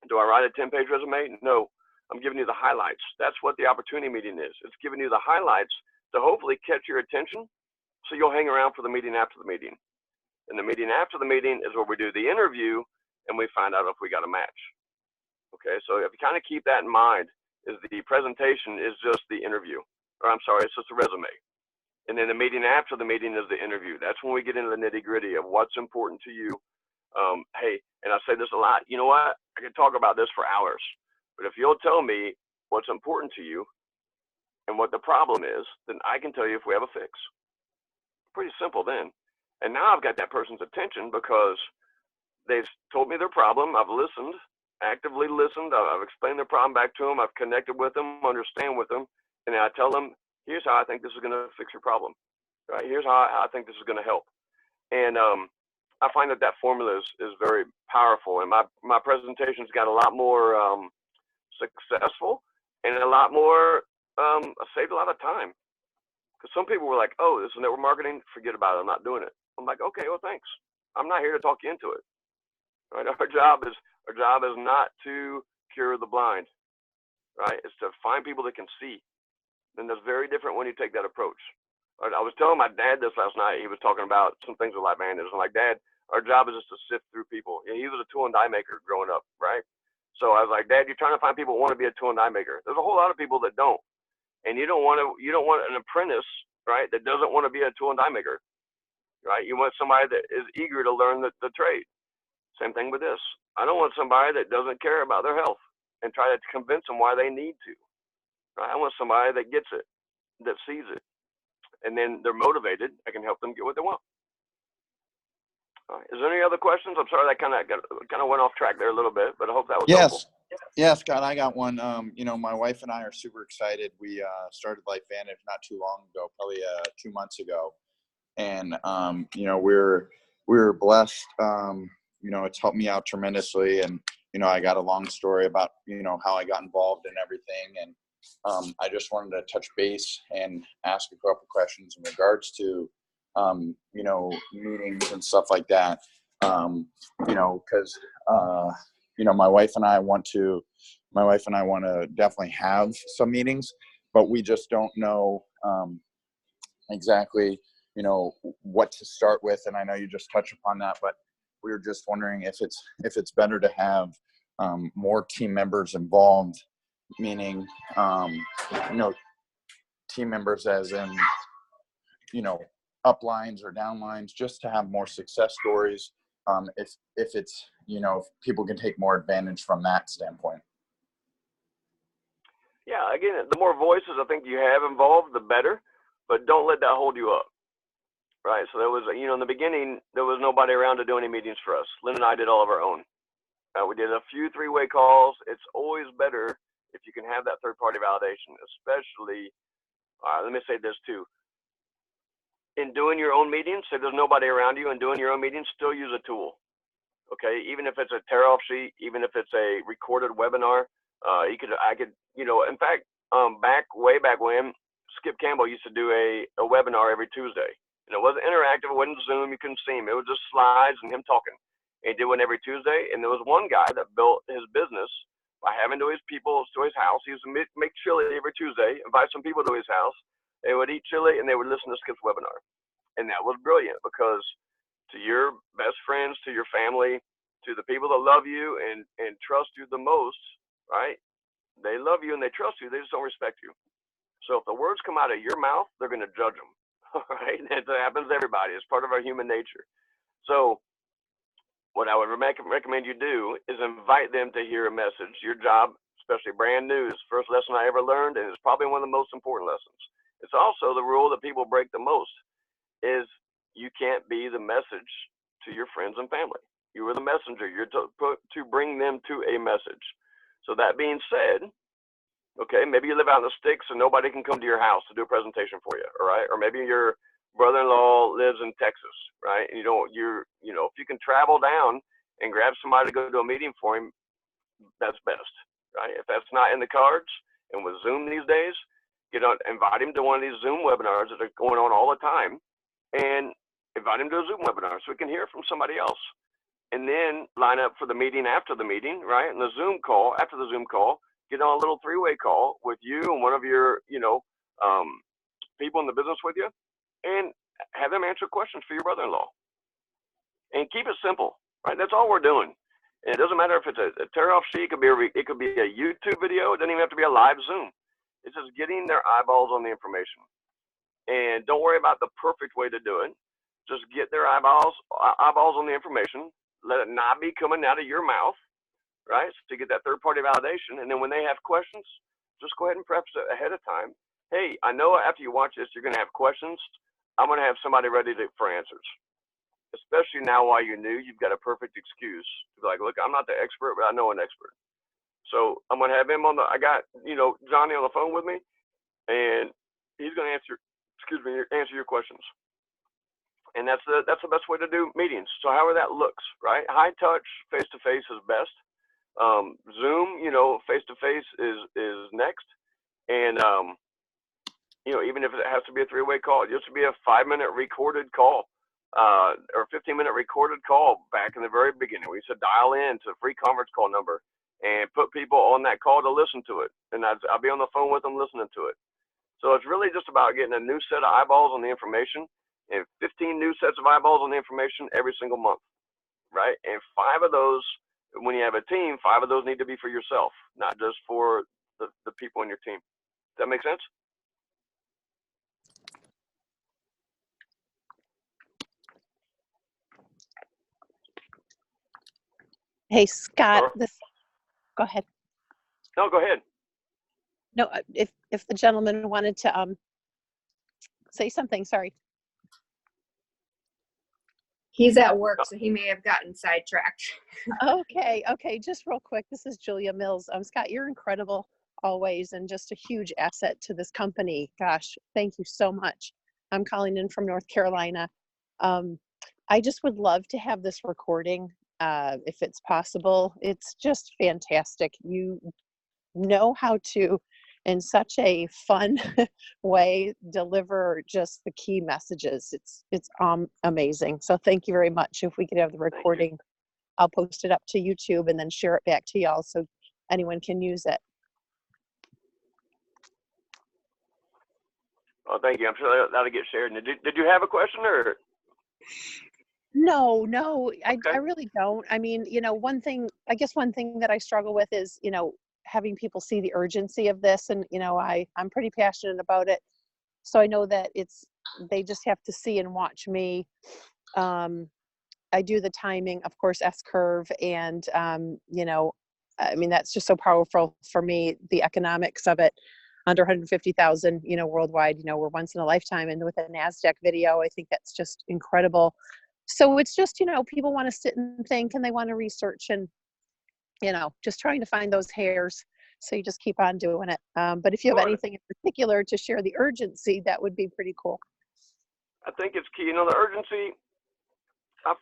Do I write a 10-page resume? No, I'm giving you the highlights. That's what the opportunity meeting is. It's giving you the highlights to hopefully catch your attention so you'll hang around for the meeting after the meeting. And the meeting after the meeting is where we do the interview and we find out if we got a match. Okay, so if you kind of keep that in mind, is the presentation is just the interview. Or I'm sorry, it's just a resume. And then the meeting after the meeting is the interview. That's when we get into the nitty-gritty of what's important to you. Hey, and I say this a lot, you know what? I could talk about this for hours, but if you'll tell me what's important to you and what the problem is, then I can tell you if we have a fix. Pretty simple then. And now I've got that person's attention because they've told me their problem. I've listened, actively listened. I've explained their problem back to them. I've connected with them, understand with them. And then I tell them, here's how I think this is going to fix your problem. Right? Here's how I think this is going to help. And I find that formula is very powerful. And my presentations got a lot more successful and a lot more, I saved a lot of time. Because some people were like, oh, this is network marketing, forget about it, I'm not doing it. I'm like, okay, well, thanks. I'm not here to talk you into it. Right? Our job is not to cure the blind. Right? It's to find people that can see. And that's very different when you take that approach. I was telling my dad this last night. He was talking about some things with LifeVantage. I'm like, Dad, our job is just to sift through people. And he was a tool and die maker growing up, right? So I was like, Dad, you're trying to find people who want to be a tool and die maker. There's a whole lot of people that don't. And you don't want an apprentice, right, that doesn't want to be a tool and die maker, right? You want somebody that is eager to learn the trade. Same thing with this. I don't want somebody that doesn't care about their health and try to convince them why they need to. Right? I want somebody that gets it, that sees it, and then they're motivated. I can help them get what they want. All right. Is there any other questions? I'm sorry that kind of went off track there a little bit, but I hope that was helpful. Yes, Scott, I got one. You know, my wife and I are super excited. We started LifeVantage not too long ago, probably 2 months ago, and you know, we're blessed. You know, it's helped me out tremendously, and you know, I got a long story about, you know, how I got involved in everything, and I just wanted to touch base and ask a couple questions in regards to, you know, meetings and stuff like that. You know, because you know, my wife and I want to definitely have some meetings, but we just don't know exactly, you know, what to start with. And I know you just touched upon that, but we were just wondering if it's better to have more team members involved, meaning, you know, team members as in, you know, up lines or down lines, just to have more success stories. If it's, you know, if people can take more advantage from that standpoint. Yeah, again, the more voices I think you have involved, the better, but don't let that hold you up. Right. So there was, you know, in the beginning, there was nobody around to do any meetings for us. Lynn and I did all of our own. We did a few 3-way calls. It's always better if you can have that third-party validation, especially, let me say this too. In doing your own meetings, say there's nobody around you and doing your own meetings, still use a tool. Okay. Even if it's a tear-off sheet, even if it's a recorded webinar, I could, you know, in fact, way back when, Skip Campbell used to do a webinar every Tuesday. And it wasn't interactive. It wasn't Zoom. You couldn't see him. It was just slides and him talking. And he did one every Tuesday. And there was one guy that built his business by having to his people to his house. He used to make chili every Tuesday, invite some people to his house. They would eat chili and they would listen to Skip's webinar. And that was brilliant, because to your best friends, to your family, to the people that love you and trust you the most, right? They love you and they trust you. They just don't respect you. So if the words come out of your mouth, they're going to judge them. Right? It happens to everybody. It's part of our human nature. So what I would recommend you do is invite them to hear a message. Your job, especially brand new, is the first lesson I ever learned, and it's probably one of the most important lessons. It's also the rule that people break the most, is you can't be the message to your friends and family. You are the messenger. You're to bring them to a message. So that being said, okay, maybe you live out in the sticks and nobody can come to your house to do a presentation for you, all right? Or maybe your brother-in-law lives in Texas, right? And you know, if you can travel down and grab somebody to go to a meeting for him, that's best, right? If that's not in the cards, and with Zoom these days, invite him to one of these Zoom webinars that are going on all the time, and invite him to a Zoom webinar so we can hear from somebody else. And then line up for the meeting after the meeting, right? And the Zoom call, after the Zoom call, get on a little 3-way call with you and one of your, you know, people in the business with you, and have them answer questions for your brother-in-law. And keep it simple, right? That's all we're doing. And it doesn't matter if it's a tear-off sheet. It could be a YouTube video. It doesn't even have to be a live Zoom. It's just getting their eyeballs on the information. And don't worry about the perfect way to do it. Just get their eyeballs on the information. Let it not be coming out of your mouth, right? So to get that third-party validation. And then when they have questions, just go ahead and preface it ahead of time. Hey, I know after you watch this, you're going to have questions. I'm going to have somebody ready for answers. Especially now while you're new, you've got a perfect excuse to be like, look, I'm not the expert, but I know an expert. So I'm going to have him I got, you know, Johnny on the phone with me, and he's going to answer your questions. And that's the best way to do meetings. So however that looks, right? High touch, face-to-face is best. Zoom, you know, face-to-face is next. And, you know, even if it has to be a 3-way call, it used to be a 5-minute recorded call, or 15-minute recorded call back in the very beginning. We used to dial in to a free conference call number and put people on that call to listen to it. And I'll be on the phone with them listening to it. So it's really just about getting a new set of eyeballs on the information, and 15 new sets of eyeballs on the information every single month, right? And 5 of those, when you have a team, 5 of those need to be for yourself, not just for the people on your team. Does that make sense? Hey, Scott, Or, go ahead. no, go ahead. No, if the gentleman wanted to say something, sorry. He's at work, so he may have gotten sidetracked. Okay, just real quick. This is Julia Mills. Scott, you're incredible always and just a huge asset to this company. Gosh, thank you so much. I'm calling in from North Carolina. I just would love to have this recording if it's possible. It's just fantastic. You know how to, in such a fun way, deliver just the key messages. It's amazing. So thank you very much. If we could have the recording, I'll post it up to YouTube and then share it back to y'all so anyone can use it. Oh, thank you. I'm sure that'll get shared. And did you have a question or? No, Okay. I really don't. I mean, one thing that I struggle with is, having people see the urgency of this. And, I'm pretty passionate about it. So I know that they just have to see and watch me. I do the timing, of course, S-curve. And, that's just so powerful for me, the economics of it. Under 150,000, worldwide, we're once in a lifetime. And with a NASDAQ video, I think that's just incredible. So it's just, people want to sit and think and they want to research and, just trying to find those hairs. So you just keep on doing it. But if you have anything in particular to share the urgency, that would be pretty cool. I think it's key. The urgency, I've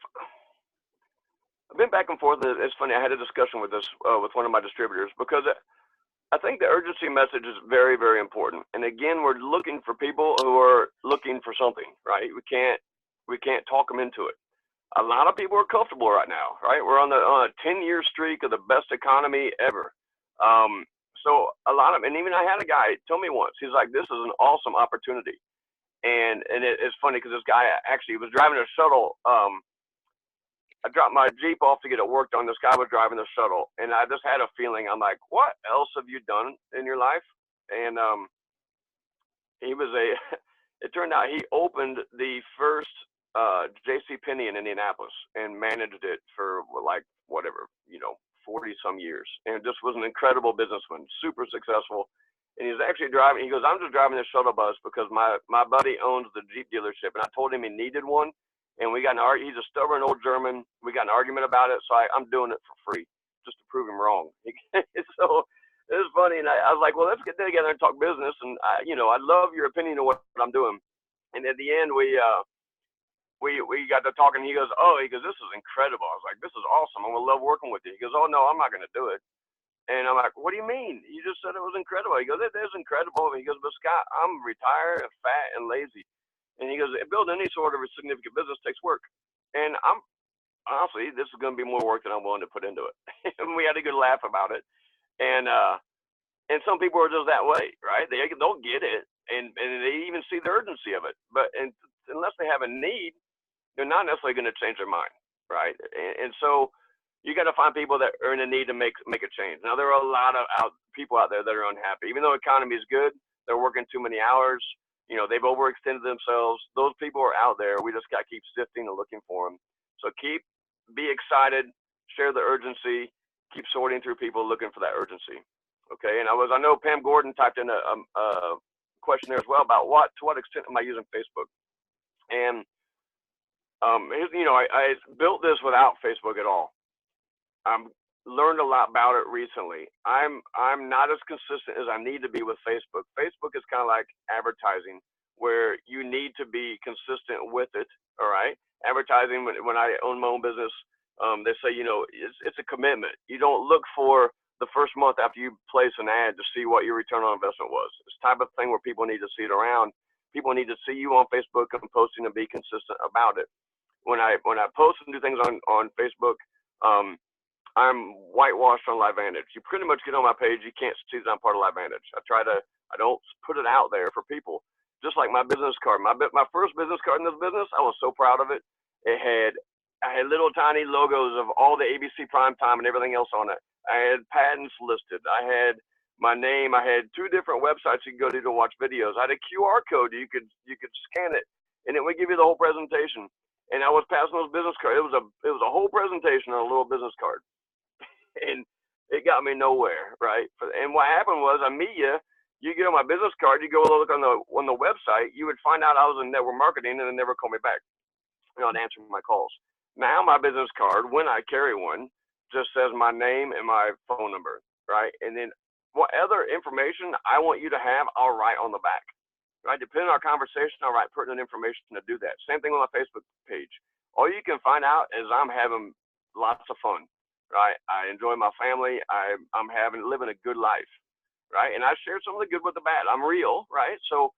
been back and forth. It's funny. I had a discussion with this with one of my distributors because I think the urgency message is very, very important. And again, we're looking for people who are looking for something, right? We can't talk them into it. A lot of people are comfortable right now, right? We're on a 10-year streak of the best economy ever. So a lot of, and even I had a guy tell me once, he's like, this is an awesome opportunity. And it's funny because this guy actually was driving a shuttle. I dropped my Jeep off to get it worked on. This guy was driving the shuttle, and I just had a feeling. I'm like, what else have you done in your life? And it turned out he opened the first J.C. Penney in Indianapolis and managed it for 40 some years, and just was an incredible businessman, super successful. And he's actually driving. He goes, I'm just driving this shuttle bus because my buddy owns the Jeep dealership, and I told him he needed one. And we got he's a stubborn old German. We got an argument about it, so I'm doing it for free just to prove him wrong. So it was funny, and I was like, well, let's get together and talk business. And I love your opinion of what I'm doing. And at the end, we got to talking. He goes, this is incredible. I was like, this is awesome. I'm gonna love working with you. He goes, oh no, I'm not gonna do it. And I'm like, what do you mean? You just said it was incredible. He goes, it is incredible. He goes, but Scott, I'm retired and fat and lazy. And he goes, building any sort of a significant business takes work. And I'm honestly, this is going to be more work than I'm willing to put into it. And we had a good laugh about it. And some people are just that way, right? They'll get it, and they even see the urgency of it. But unless they have a need, they're not necessarily going to change their mind, right? And so you got to find people that are in a need to make a change. Now, there are a lot of people out there that are unhappy. Even though the economy is good, they're working too many hours. They've overextended themselves. Those people are out there. We just got to keep sifting and looking for them. So be excited, share the urgency, keep sorting through people looking for that urgency. Okay. And I know Pam Gordon typed in a question there as well about to what extent am I using Facebook? And I built this without Facebook at all. Learned a lot about it recently. I'm not as consistent as I need to be with Facebook. Facebook is kind of like advertising, where you need to be consistent with it. All right, advertising. When I own my own business, they say it's a commitment. You don't look for the first month after you place an ad to see what your return on investment was. It's the type of thing where people need to see it around. People need to see you on Facebook and posting and be consistent about it. When I post and do things on Facebook, I'm whitewashed on LifeVantage. You pretty much get on my page, you can't see that I'm part of LifeVantage. I don't put it out there for people. Just like my business card. My first business card in this business, I was so proud of it. I had little tiny logos of all the ABC primetime and everything else on it. I had patents listed. I had my name. I had 2 different websites you could go to watch videos. I had a QR code. You could scan it, and it would give you the whole presentation. And I was passing those business cards. It was a whole presentation on a little business card, and it got me nowhere, right? And what happened was, I meet you. You get on my business card. You go look on the website. You would find out I was in network marketing, and then never call me back. You're not answering my calls. Now my business card, when I carry one, just says my name and my phone number, right? And then what other information I want you to have, I'll write on the back, right? Depending on our conversation, I'll write pertinent information to do that. Same thing on my Facebook page. All you can find out is I'm having lots of fun, right? I enjoy my family. I'm living a good life, right? And I share some of the good with the bad. I'm real, right? So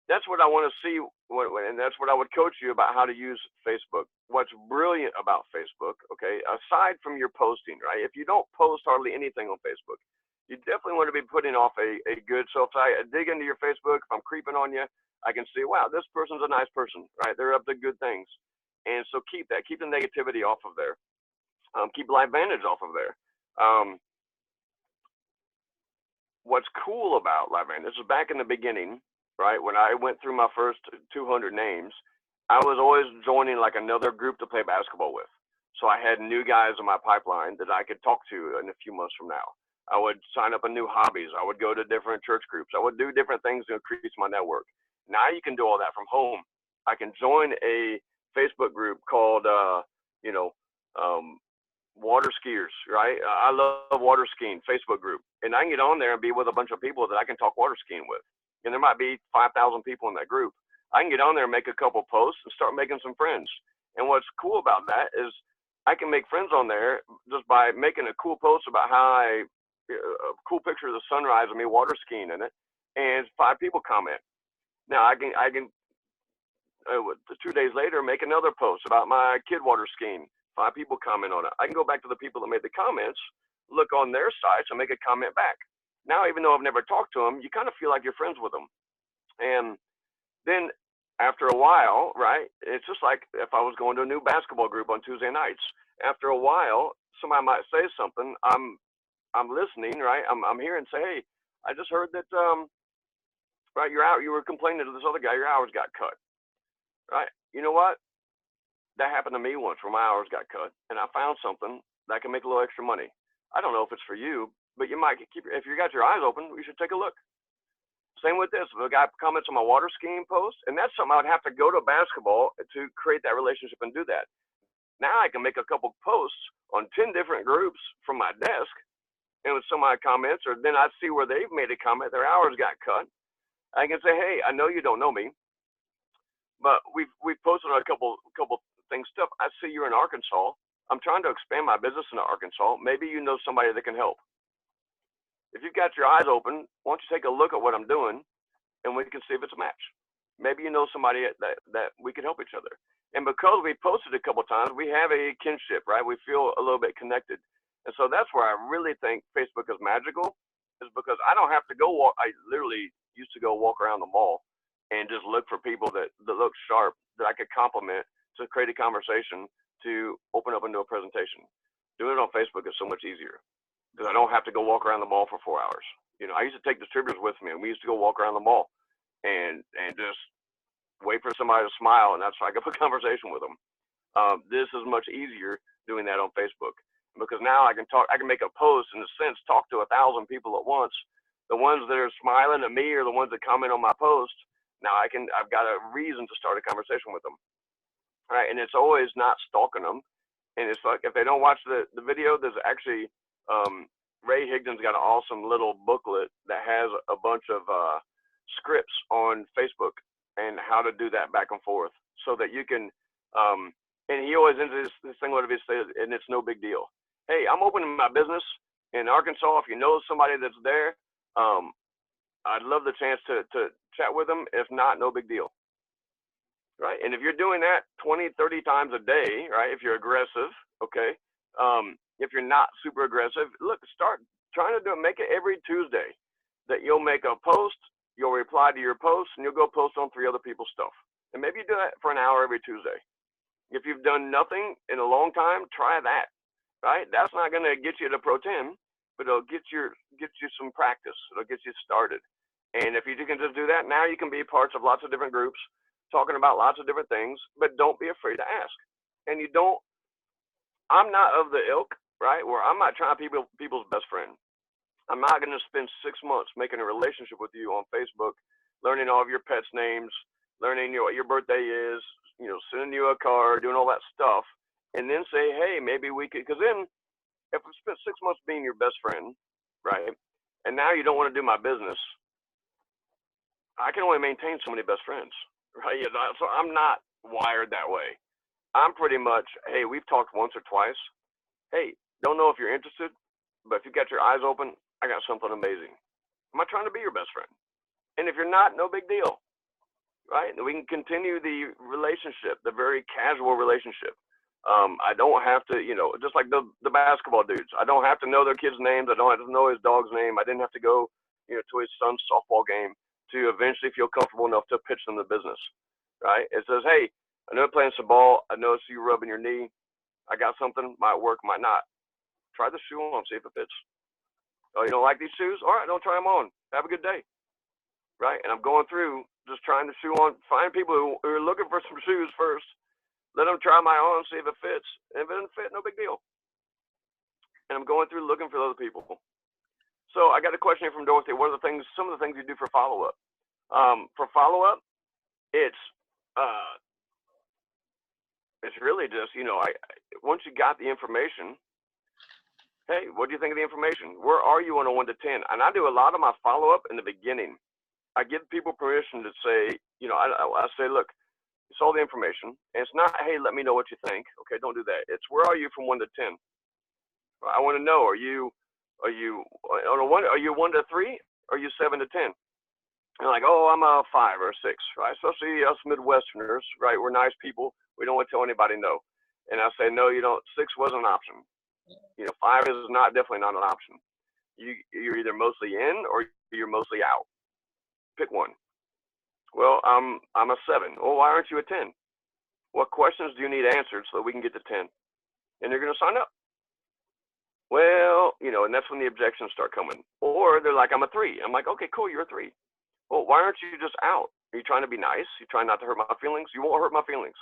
that's what I want to see, and that's what I would coach you about how to use Facebook. What's brilliant about Facebook, okay, aside from your posting, right? If you don't post hardly anything on Facebook, you definitely want to be putting off a good, so if I dig into your Facebook, if I'm creeping on you, I can see, wow, this person's a nice person, right? They're up to good things. And so keep the negativity off of there. Keep LifeVantage off of there. What's cool about LifeVantage is back in the beginning, right, when I went through my first 200 names, I was always joining like another group to play basketball with. So I had new guys in my pipeline that I could talk to in a few months from now. I would sign up in new hobbies. I would go to different church groups. I would do different things to increase my network. Now you can do all that from home. I can join a Facebook group called, water skiers, right? I love water skiing Facebook group. And I can get on there and be with a bunch of people that I can talk water skiing with. And there might be 5,000 people in that group. I can get on there and make a couple posts and start making some friends. And what's cool about that is I can make friends on there just by making a cool post about a cool picture of the sunrise of me water skiing in it, and 5 people comment. Now I can 2 days later make another post about my kid water skiing. 5 people comment on it. I can go back to the people that made the comments, look on their sites, and make a comment back. Now, even though I've never talked to them, you kind of feel like you're friends with them. And then after a while, right, it's just like if I was going to a new basketball group on Tuesday nights. After a while, somebody might say something. I'm listening, right? I'm hearing say, hey, I just heard that, right, you were complaining to this other guy, your hours got cut, right? You know what? That happened to me once where my hours got cut, and I found something that can make a little extra money. I don't know if it's for you, but you might if you got your eyes open, you should take a look. Same with this. If a guy comments on my water skiing post, and that's something I would have to go to basketball to create that relationship and do that. Now I can make a couple posts on 10 different groups from my desk, and with some of my comments, or then I see where they've made a comment, their hours got cut. I can say, hey, I know you don't know me, but we've posted on a couple things stuff. I see you're in Arkansas. I'm trying to expand my business in Arkansas. Maybe you know somebody that can help. If you've got your eyes open, why don't you take a look at what I'm doing, and we can see if it's a match. Maybe you know somebody that we can help each other. And because we posted a couple times, we have a kinship, right? We feel a little bit connected. And so that's where I really think Facebook is magical, is because I don't have to go walk. I literally used to go walk around the mall and just look for people that look sharp, that I could compliment to create a conversation to open up into a presentation. Doing it on Facebook is so much easier because I don't have to go walk around the mall for 4 hours. You know, I used to take distributors with me, and we used to go walk around the mall and just wait for somebody to smile, and that's how I could put a conversation with them. This is much easier doing that on Facebook because now I can make a post, in a sense, talk to 1,000 people at once. The ones that are smiling at me are the ones that comment on my post. Now I've got a reason to start a conversation with them. Right, and it's always not stalking them. And it's like, if they don't watch the video, there's actually, Ray Higdon's got an awesome little booklet that has a bunch of scripts on Facebook and how to do that back and forth so that you can, and he always ends this thing, whatever he says, and it's no big deal. Hey, I'm opening my business in Arkansas. If you know somebody that's there, I'd love the chance to chat with them. If not, no big deal. Right, and if you're doing that 20, 30 times a day, right, if you're aggressive, okay, If you're not super aggressive, look, start trying to do it. Make it every Tuesday that you'll make a post, you'll reply to your post, and you'll go post on 3 other people's stuff. And maybe you do that for an hour every Tuesday. If you've done nothing in a long time, try that, right? That's not going to get you to Pro 10, but it'll get you some practice. It'll get you started. And if you can just do that, now you can be parts of lots of different groups, talking about lots of different things, but don't be afraid to ask. And I'm not of the ilk, right, where I'm not trying to be people's best friend. I'm not going to spend 6 months making a relationship with you on Facebook, learning all of your pets' names, learning what your birthday is, sending you a card, doing all that stuff, and then say, hey, maybe we could, because then if we spent 6 months being your best friend, right, and now you don't want to do my business, I can only maintain so many best friends, right? So I'm not wired that way. I'm pretty much, hey, we've talked once or twice. Hey, don't know if you're interested, but if you got your eyes open, I got something amazing. I'm not trying to be your best friend. And if you're not, no big deal, right? We can continue the relationship, the very casual relationship. I don't have to, just like the basketball dudes, I don't have to know their kids' names. I don't have to know his dog's name. I didn't have to go, to his son's softball game to eventually feel comfortable enough to pitch them the business, right? It says, hey, I know you're playing some ball. I noticed you rubbing your knee. I got something, might work, might not. Try the shoe on, see if it fits. Oh, you don't like these shoes? All right, don't try them on. Have a good day, right? And I'm going through just trying to shoe on, find people who are looking for some shoes first. Let them try my on, see if it fits. And if it doesn't fit, no big deal. And I'm going through looking for other people. So I got a question here from Dorothy. What are some of the things you do for follow-up? For follow-up, it's really just, once you got the information, hey, what do you think of the information? Where are you on a 1 to 10? And I do a lot of my follow-up in the beginning. I give people permission to say, I say, look, it's all the information. And it's not, hey, let me know what you think. Okay, don't do that. It's where are you from 1 to 10? I want to know, are you on a 1? Are you 1 to 3? Or are you 7 to 10? And like, oh, I'm a 5 or a 6, right? Especially us Midwesterners, right? We're nice people. We don't want to tell anybody no. And I say, no, you don't. 6 wasn't an option. 5 is definitely not an option. You're either mostly in or you're mostly out. Pick one. Well, I'm a 7. Well, why aren't you a 10? What questions do you need answered so that we can get to 10? And you're going to sign up. Well, and that's when the objections start coming. Or they're like, I'm a 3. I'm like, okay, cool, you're a 3. Well, why aren't you just out? Are you trying to be nice? You trying not to hurt my feelings? You won't hurt my feelings.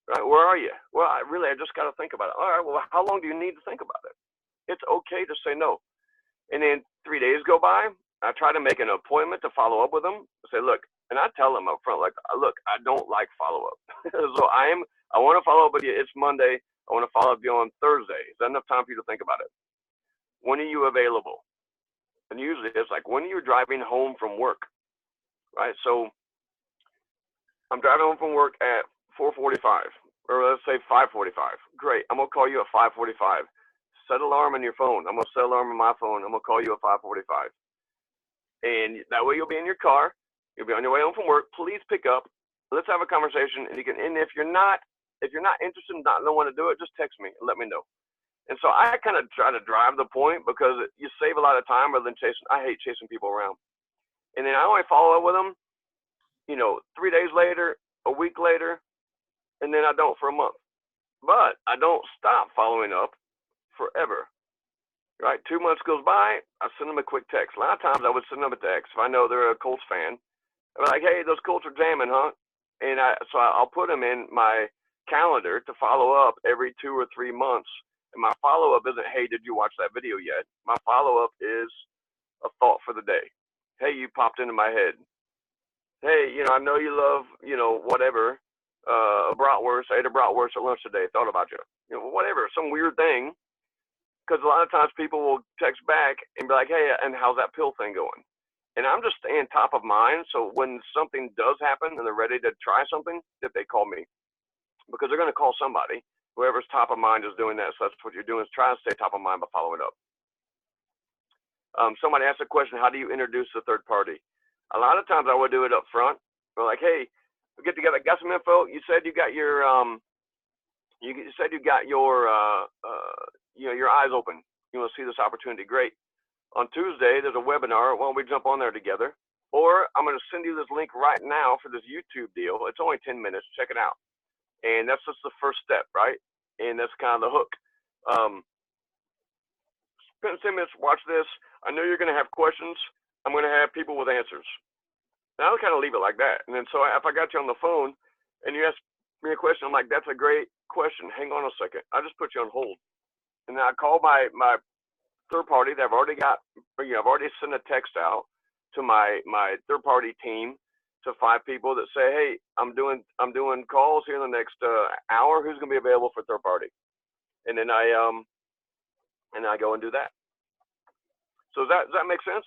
Right? Where are you? Well, I just got to think about it. All right, well, how long do you need to think about it? It's okay to say no. And then 3 days go by. I try to make an appointment to follow up with them. I say, look, and I tell them up front, like, look, I don't like follow-up. So I want to follow up with you. It's Monday. I want to follow up with you on Thursday. Is that enough time for you to think about it? When are you available? And usually it's like, when are you driving home from work? Right? So I'm driving home from work at 4:45, or let's say 5:45. Great. I'm going to call you at 5:45. Set an alarm on your phone. I'm going to set an alarm on my phone. I'm going to call you at 5:45. And that way you'll be in your car. You'll be on your way home from work. Please pick up. Let's have a conversation. And if you're not interested in not knowing to do it, just text me and let me know. And so I kind of try to drive the point because you save a lot of time rather than chasing. I hate chasing people around. And then I only follow up with them, 3 days later, a week later, and then I don't for a month. But I don't stop following up forever. Right? 2 months goes by, I send them a quick text. A lot of times I would send them a text if I know they're a Colts fan. I'm like, hey, those Colts are jamming, huh? And so I'll put them in my calendar to follow up every 2 or 3 months. And my follow-up isn't, hey, did you watch that video yet? My follow-up is a thought for the day. Hey, you popped into my head. Hey, I know you love, whatever, a bratwurst. I ate a bratwurst at lunch today. Thought about you. Whatever, some weird thing. Because a lot of times people will text back and be like, hey, and how's that pill thing going? And I'm just staying top of mind. So when something does happen and they're ready to try something, that they call me. Because they're going to call somebody. Whoever's top of mind is doing that. So that's what you're doing, is try to stay top of mind by following up. Somebody asked a question, how do you introduce the third party? A lot of times I would do it up front. We're like, hey, we get together, got some info. You said you got your you said you got your your eyes open. You want to see this opportunity. Great. On Tuesday, there's a webinar. Why don't we jump on there together? Or I'm going to send you this link right now for this YouTube deal. It's only 10 minutes. Check it out. And that's just the first step, right? And that's kind of the hook. Spend 10 minutes, watch this. I know you're going to have questions. I'm going to have people with answers. And I'll kind of leave it like that. And then so if I got you on the phone and you ask me a question, I'm like, that's a great question. Hang on a second. I just put you on hold. And then I call my third party that I've already got, I've already sent a text out to my third party team to 5 people that say, hey, I'm doing calls here in the next hour. Who's going to be available for third party? And then I go and do that. So does that make sense?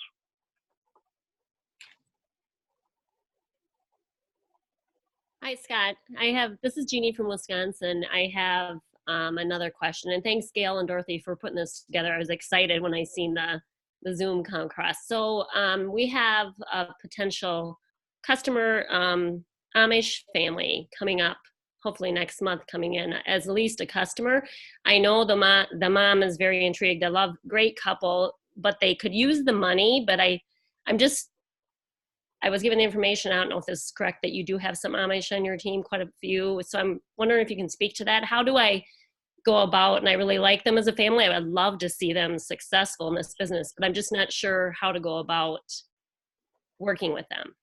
Hi, Scott. This is Jeannie from Wisconsin. I have another question, and thanks Gail and Dorothy for putting this together. I was excited when I seen the Zoom come across. So we have a potential customer, Amish family coming up, hopefully next month, coming in as at least a customer. I know the mom is very intrigued. I love, great couple, but they could use the money. But I was given the information, I don't know if this is correct, that you do have some Amish on your team, quite a few. So I'm wondering if you can speak to that. How do I go about, and I really like them as a family. I would love to see them successful in this business, but I'm just not sure how to go about working with them.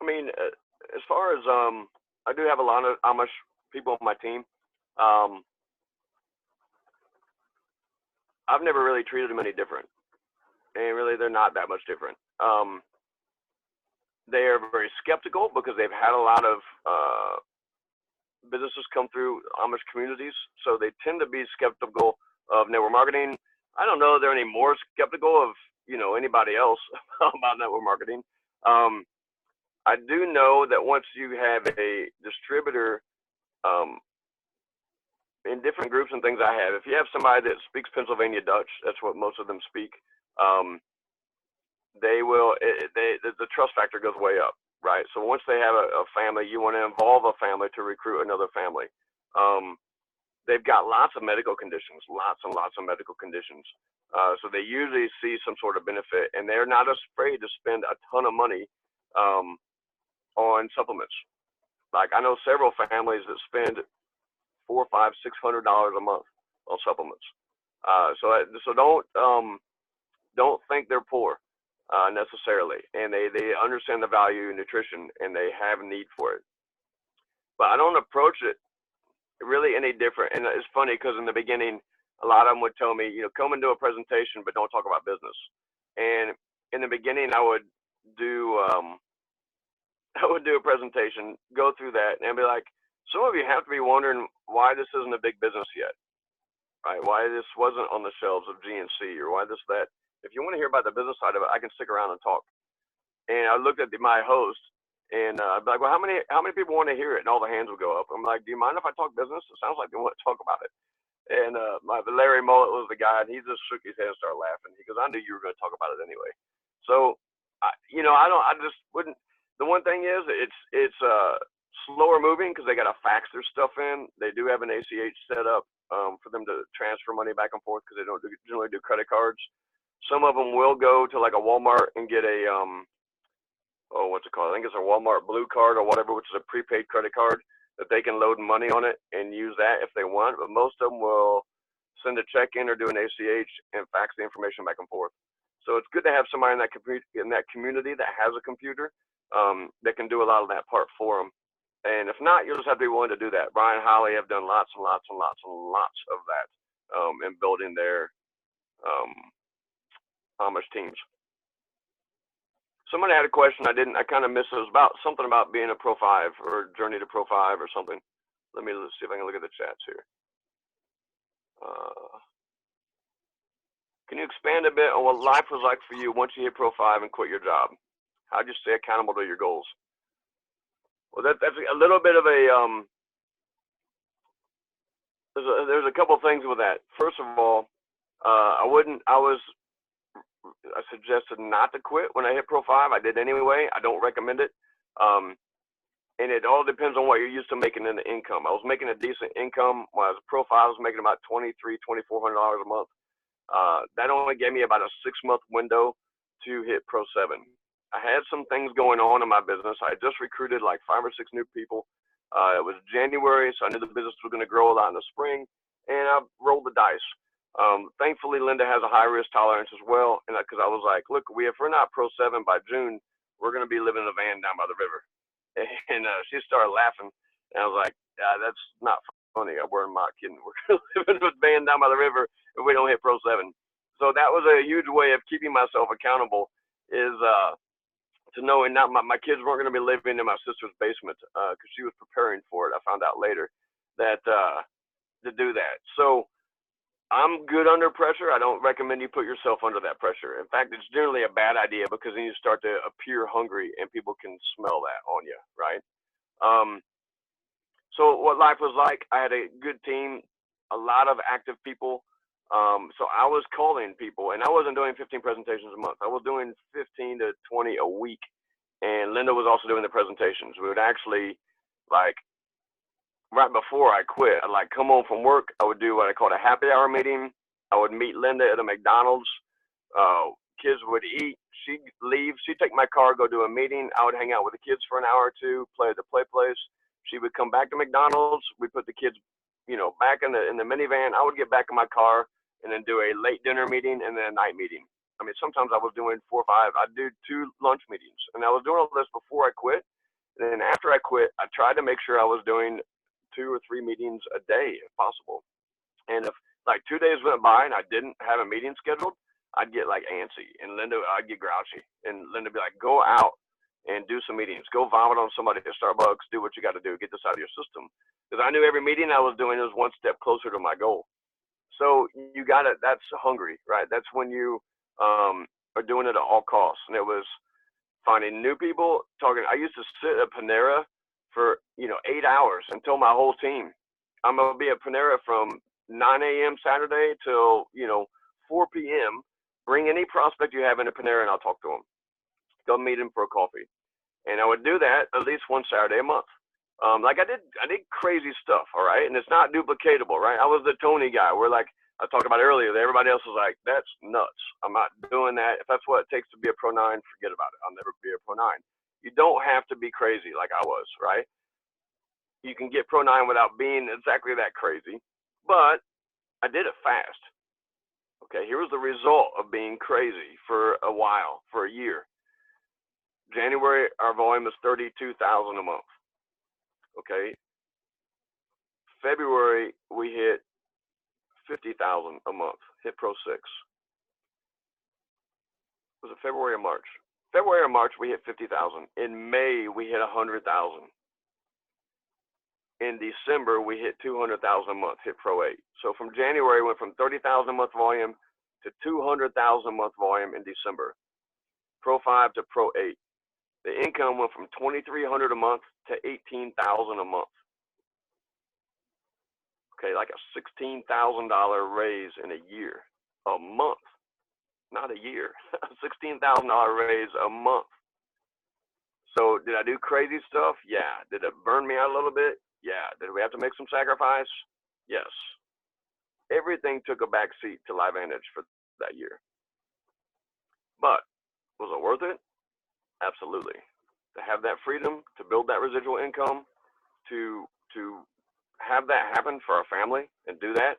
I mean, as far as, I do have a lot of Amish people on my team. I've never really treated them any different. And really, they're not that much different. They are very skeptical because they've had a lot of businesses come through Amish communities, so they tend to be skeptical of network marketing. I don't know if they're any more skeptical of anybody else about network marketing. I do know that once you have a distributor in different groups and things I have, if you have somebody that speaks Pennsylvania Dutch, that's what most of them speak. The trust factor goes way up, right? So once they have a family, you want to involve a family to recruit another family. They've got lots of medical conditions, lots and lots of medical conditions. So they usually see some sort of benefit, and they're not afraid to spend a ton of money on supplements. Like I know several families that spend $400, $500, $600 a month on supplements. So don't think they're poor necessarily, and they understand the value of nutrition and they have a need for it. But I don't approach it really any different. And it's funny because in the beginning, a lot of them would tell me, come and do a presentation, but don't talk about business. And in the beginning, I would do a presentation, go through that, and be like, some of you have to be wondering why this isn't a big business yet, right? Why this wasn't on the shelves of GNC, or why this, that. If you want to hear about the business side of it, I can stick around and talk. And I looked at my host, and I'd be like, well, how many people want to hear it? And all the hands would go up. I'm like, do you mind if I talk business? It sounds like they want to talk about it. And Larry Mullet was the guy, and he just shook his head and started laughing. He goes, I knew you were going to talk about it anyway. So, I just wouldn't. The one thing is, it's slower moving because they got to fax their stuff in. They do have an ACH set up for them to transfer money back and forth because they don't generally do credit cards. Some of them will go to like a Walmart and get a what's it called? I think it's a Walmart Blue Card or whatever, which is a prepaid credit card that they can load money on it and use that if they want. But most of them will send a check in or do an ACH and fax the information back and forth. So it's good to have somebody in that community that has a computer that can do a lot of that part for them. And if not, you'll just have to be willing to do that. Brian Holly have done lots and lots and lots and lots of that in building their Amish teams. Somebody had a question I kind of missed. It was about something about being a Pro 5 or journey to Pro 5 or something. Let's see if I can look at the chats here. Can you expand a bit on what life was like for you once you hit Pro 5 and quit your job? How'd you stay accountable to your goals? Well, that's a little bit of a there's a couple things with that. First of all, I suggested not to quit when I hit Pro 5. I did anyway. I don't recommend it. and it all depends on what you're used to making in the income. I was making a decent income when I was a Pro 5. I was making about $2,400 a month. That only gave me about a 6-month window to hit Pro 7. I had some things going on in my business. I had just recruited like 5 or 6 new people. It was January, so I knew the business was going to grow a lot in the spring, and I rolled the dice. Thankfully, Linda has a high risk tolerance as well, and because I was like, look, if we're not Pro 7 by June, we're going to be living in a van down by the river. And she started laughing, and I was like, that's not funny. We're not kidding. We're going to live in a van down by the river if we don't hit Pro 7. So that was a huge way of keeping myself accountable, is to knowing not my kids weren't going to be living in my sister's basement because she was preparing for it. I found out later that to do that. So I'm good under pressure. I don't recommend you put yourself under that pressure. In fact, it's generally a bad idea because then you start to appear hungry and people can smell that on you, right? So what life was like, I had a good team, a lot of active people. So I was calling people, and I wasn't doing 15 presentations a month. I was doing 15 to 20 a week. And Linda was also doing the presentations. We would actually, like, right before I quit, I'd like come home from work. I would do what I called a happy hour meeting. I would meet Linda at a McDonald's. Kids would eat. She'd leave. She'd take my car, go do a meeting. I would hang out with the kids for an hour or two, play at the play place. She would come back to McDonald's. We put the kids, back in the minivan. I would get back in my car and then do a late dinner meeting and then a night meeting. I mean, sometimes I was doing 4 or 5. I'd do 2 lunch meetings, and I was doing all this before I quit. And then after I quit, I tried to make sure I was doing 2 or 3 meetings a day if possible. And if like 2 days went by and I didn't have a meeting scheduled, I'd get like antsy, and Linda, I'd get grouchy, and Linda would be like, go out and do some meetings, go vomit on somebody at Starbucks, do what you got to do, get this out of your system. Because I knew every meeting I was doing was one step closer to my goal. So you got it. That's hungry, right? That's when you are doing it at all costs. And it was finding new people, talking. I used to sit at Panera for 8 hours and tell my whole team, I'm gonna be at Panera from 9 a.m. Saturday till 4 p.m. Bring any prospect you have into Panera and I'll talk to them. Go meet them for a coffee. And I would do that at least one Saturday a month. Like I did crazy stuff, all right? And it's not duplicatable, right? I was the Tony guy where, like I talked about earlier, that everybody else was like, that's nuts. I'm not doing that. If that's what it takes to be a Pro 9, forget about it. I'll never be a Pro 9. You don't have to be crazy like I was, right? You can get Pro 9 without being exactly that crazy, but I did it fast. Okay, here was the result of being crazy for a while, for a year. January, our volume was 32,000 a month. Okay. February, we hit 50,000 a month, hit Pro 6. Was it February or March? February or March, we hit 50,000. In May, we hit 100,000. In December, we hit 200,000 a month, hit Pro 8. So from January, we went from 30,000 a month volume to 200,000 a month volume in December. Pro 5 to Pro 8. The income went from $2,300 a month to $18,000 a month. Okay, like a $16,000 raise in a year, a month, not a year. $16,000 raise a month. So did I do crazy stuff? Yeah. Did it burn me out a little bit? Yeah. Did we have to make some sacrifice? Yes. Everything took a back seat to LifeVantage for that year. But was it worth it? Absolutely. To have that freedom, to build that residual income, to have that happen for our family and do that.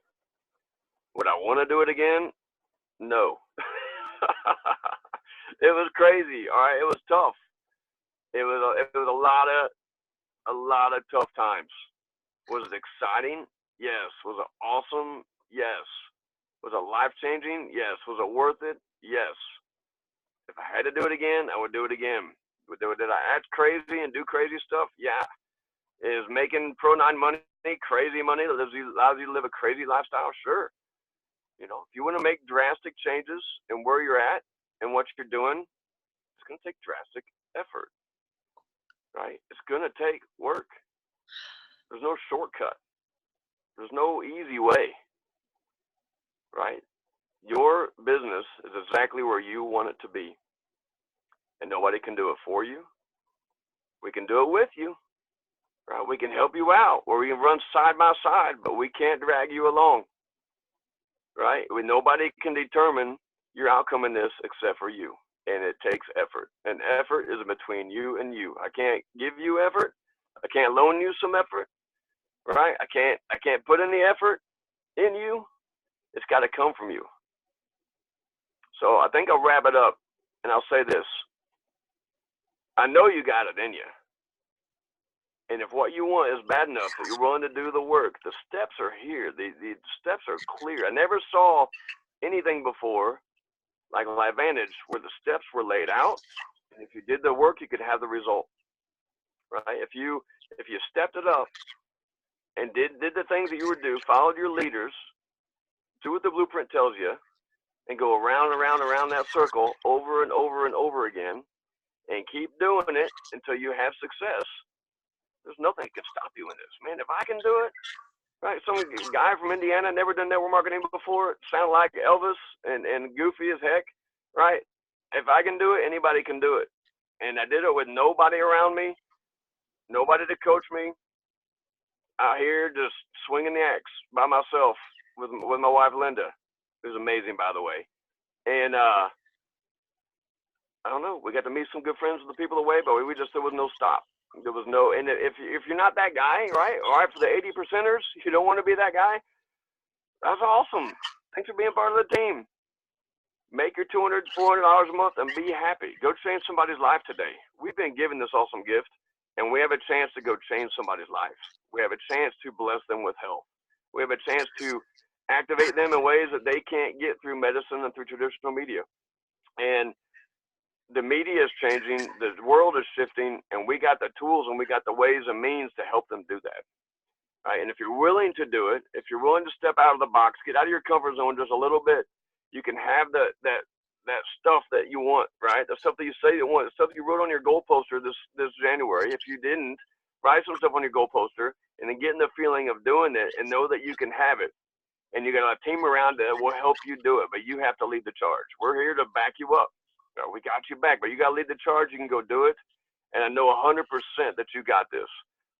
Would I want to do it again? No. It was crazy. All right. It was tough. It was a lot of tough times. Was it exciting? Yes. Was it awesome? Yes. Was it life-changing? Yes. Was it worth it? Yes. If I had to do it again, I would do it again. Did I act crazy and do crazy stuff? Yeah. Is making Pro 9 money crazy money that allows you to live a crazy lifestyle? Sure. If you want to make drastic changes in where you're at and what you're doing, it's going to take drastic effort, right? It's going to take work. There's no shortcut. There's no easy way, right? Your business is exactly where you want it to be, and nobody can do it for you. We can do it with you, Right? We can help you out, or we can run side by side, but we can't drag you along. Right? Nobody can determine your outcome in this except for you, and it takes effort. And effort is between you and you. I can't give you effort. I can't loan you some effort. Right? I can't put any effort in you. It's got to come from you. So I think I'll wrap it up, and I'll say this. I know you got it in you. And if what you want is bad enough that you're willing to do the work, the steps are here. The steps are clear. I never saw anything before like LifeVantage where the steps were laid out. And if you did the work, you could have the result. Right? If you stepped it up and did the things that you would do, followed your leaders, do what the blueprint tells you, and go around and around that circle over and over and over again, and keep doing it until you have success, there's nothing that can stop you in this. Man, if I can do it, right? Some guy from Indiana, never done network marketing before, sound like Elvis and goofy as heck, right? If I can do it, anybody can do it. And I did it with nobody around me, nobody to coach me, out here just swinging the axe by myself with my wife, Linda, who's amazing, by the way. And I don't know, we got to meet some good friends with the people away, but there was no stop. There was no, and if you're not that guy, right? All right, for the 80 percenters, you don't want to be that guy. That's awesome. Thanks for being part of the team. Make your $200, $400 a month and be happy. Go change somebody's life today. We've been given this awesome gift, and we have a chance to go change somebody's life. We have a chance to bless them with health. We have a chance to activate them in ways that they can't get through medicine and through traditional media. And the media is changing, the world is shifting, and we got the tools and we got the ways and means to help them do that. Right? And if you're willing to do it, if you're willing to step out of the box, get out of your comfort zone just a little bit, you can have that stuff that you want, right? The stuff that you say you want, the stuff you wrote on your goal poster this January. If you didn't, write some stuff on your goal poster and then get in the feeling of doing it and know that you can have it. And you got a team around that will help you do it, but you have to lead the charge. We're here to back you up. We got you back, but you got to lead the charge. You can go do it. And I know 100% that you got this,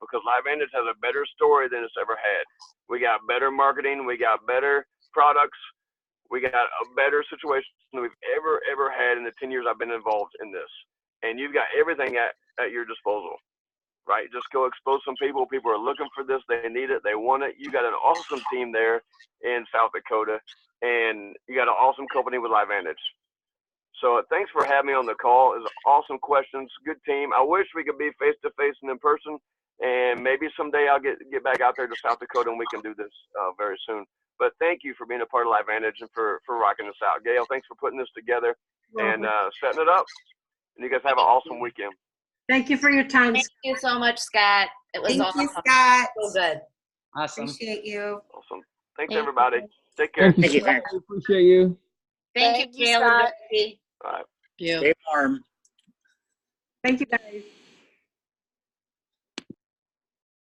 because LifeVantage has a better story than it's ever had. We got better marketing. We got better products. We got a better situation than we've ever had in the 10 years I've been involved in this. And you've got everything at your disposal, right? Just go expose some people. People are looking for this. They need it. They want it. You got an awesome team there in South Dakota, and you got an awesome company with LifeVantage. So thanks for having me on the call. It was awesome questions. Good team. I wish we could be face-to-face and in person, and maybe someday I'll get back out there to South Dakota and we can do this very soon. But thank you for being a part of LifeVantage and for rocking us out. Gail, thanks for putting this together and setting it up. And you guys have an awesome weekend. Thank you for your time. Thank you so much, Scott. It was Thank awesome. you, Scott. So good. Awesome. Appreciate you. Awesome. Thanks, everybody. Take care. Thank you, Scott. Appreciate you. Thank you, Gail and Dorothy. All right. Stay warm. Thank you, guys.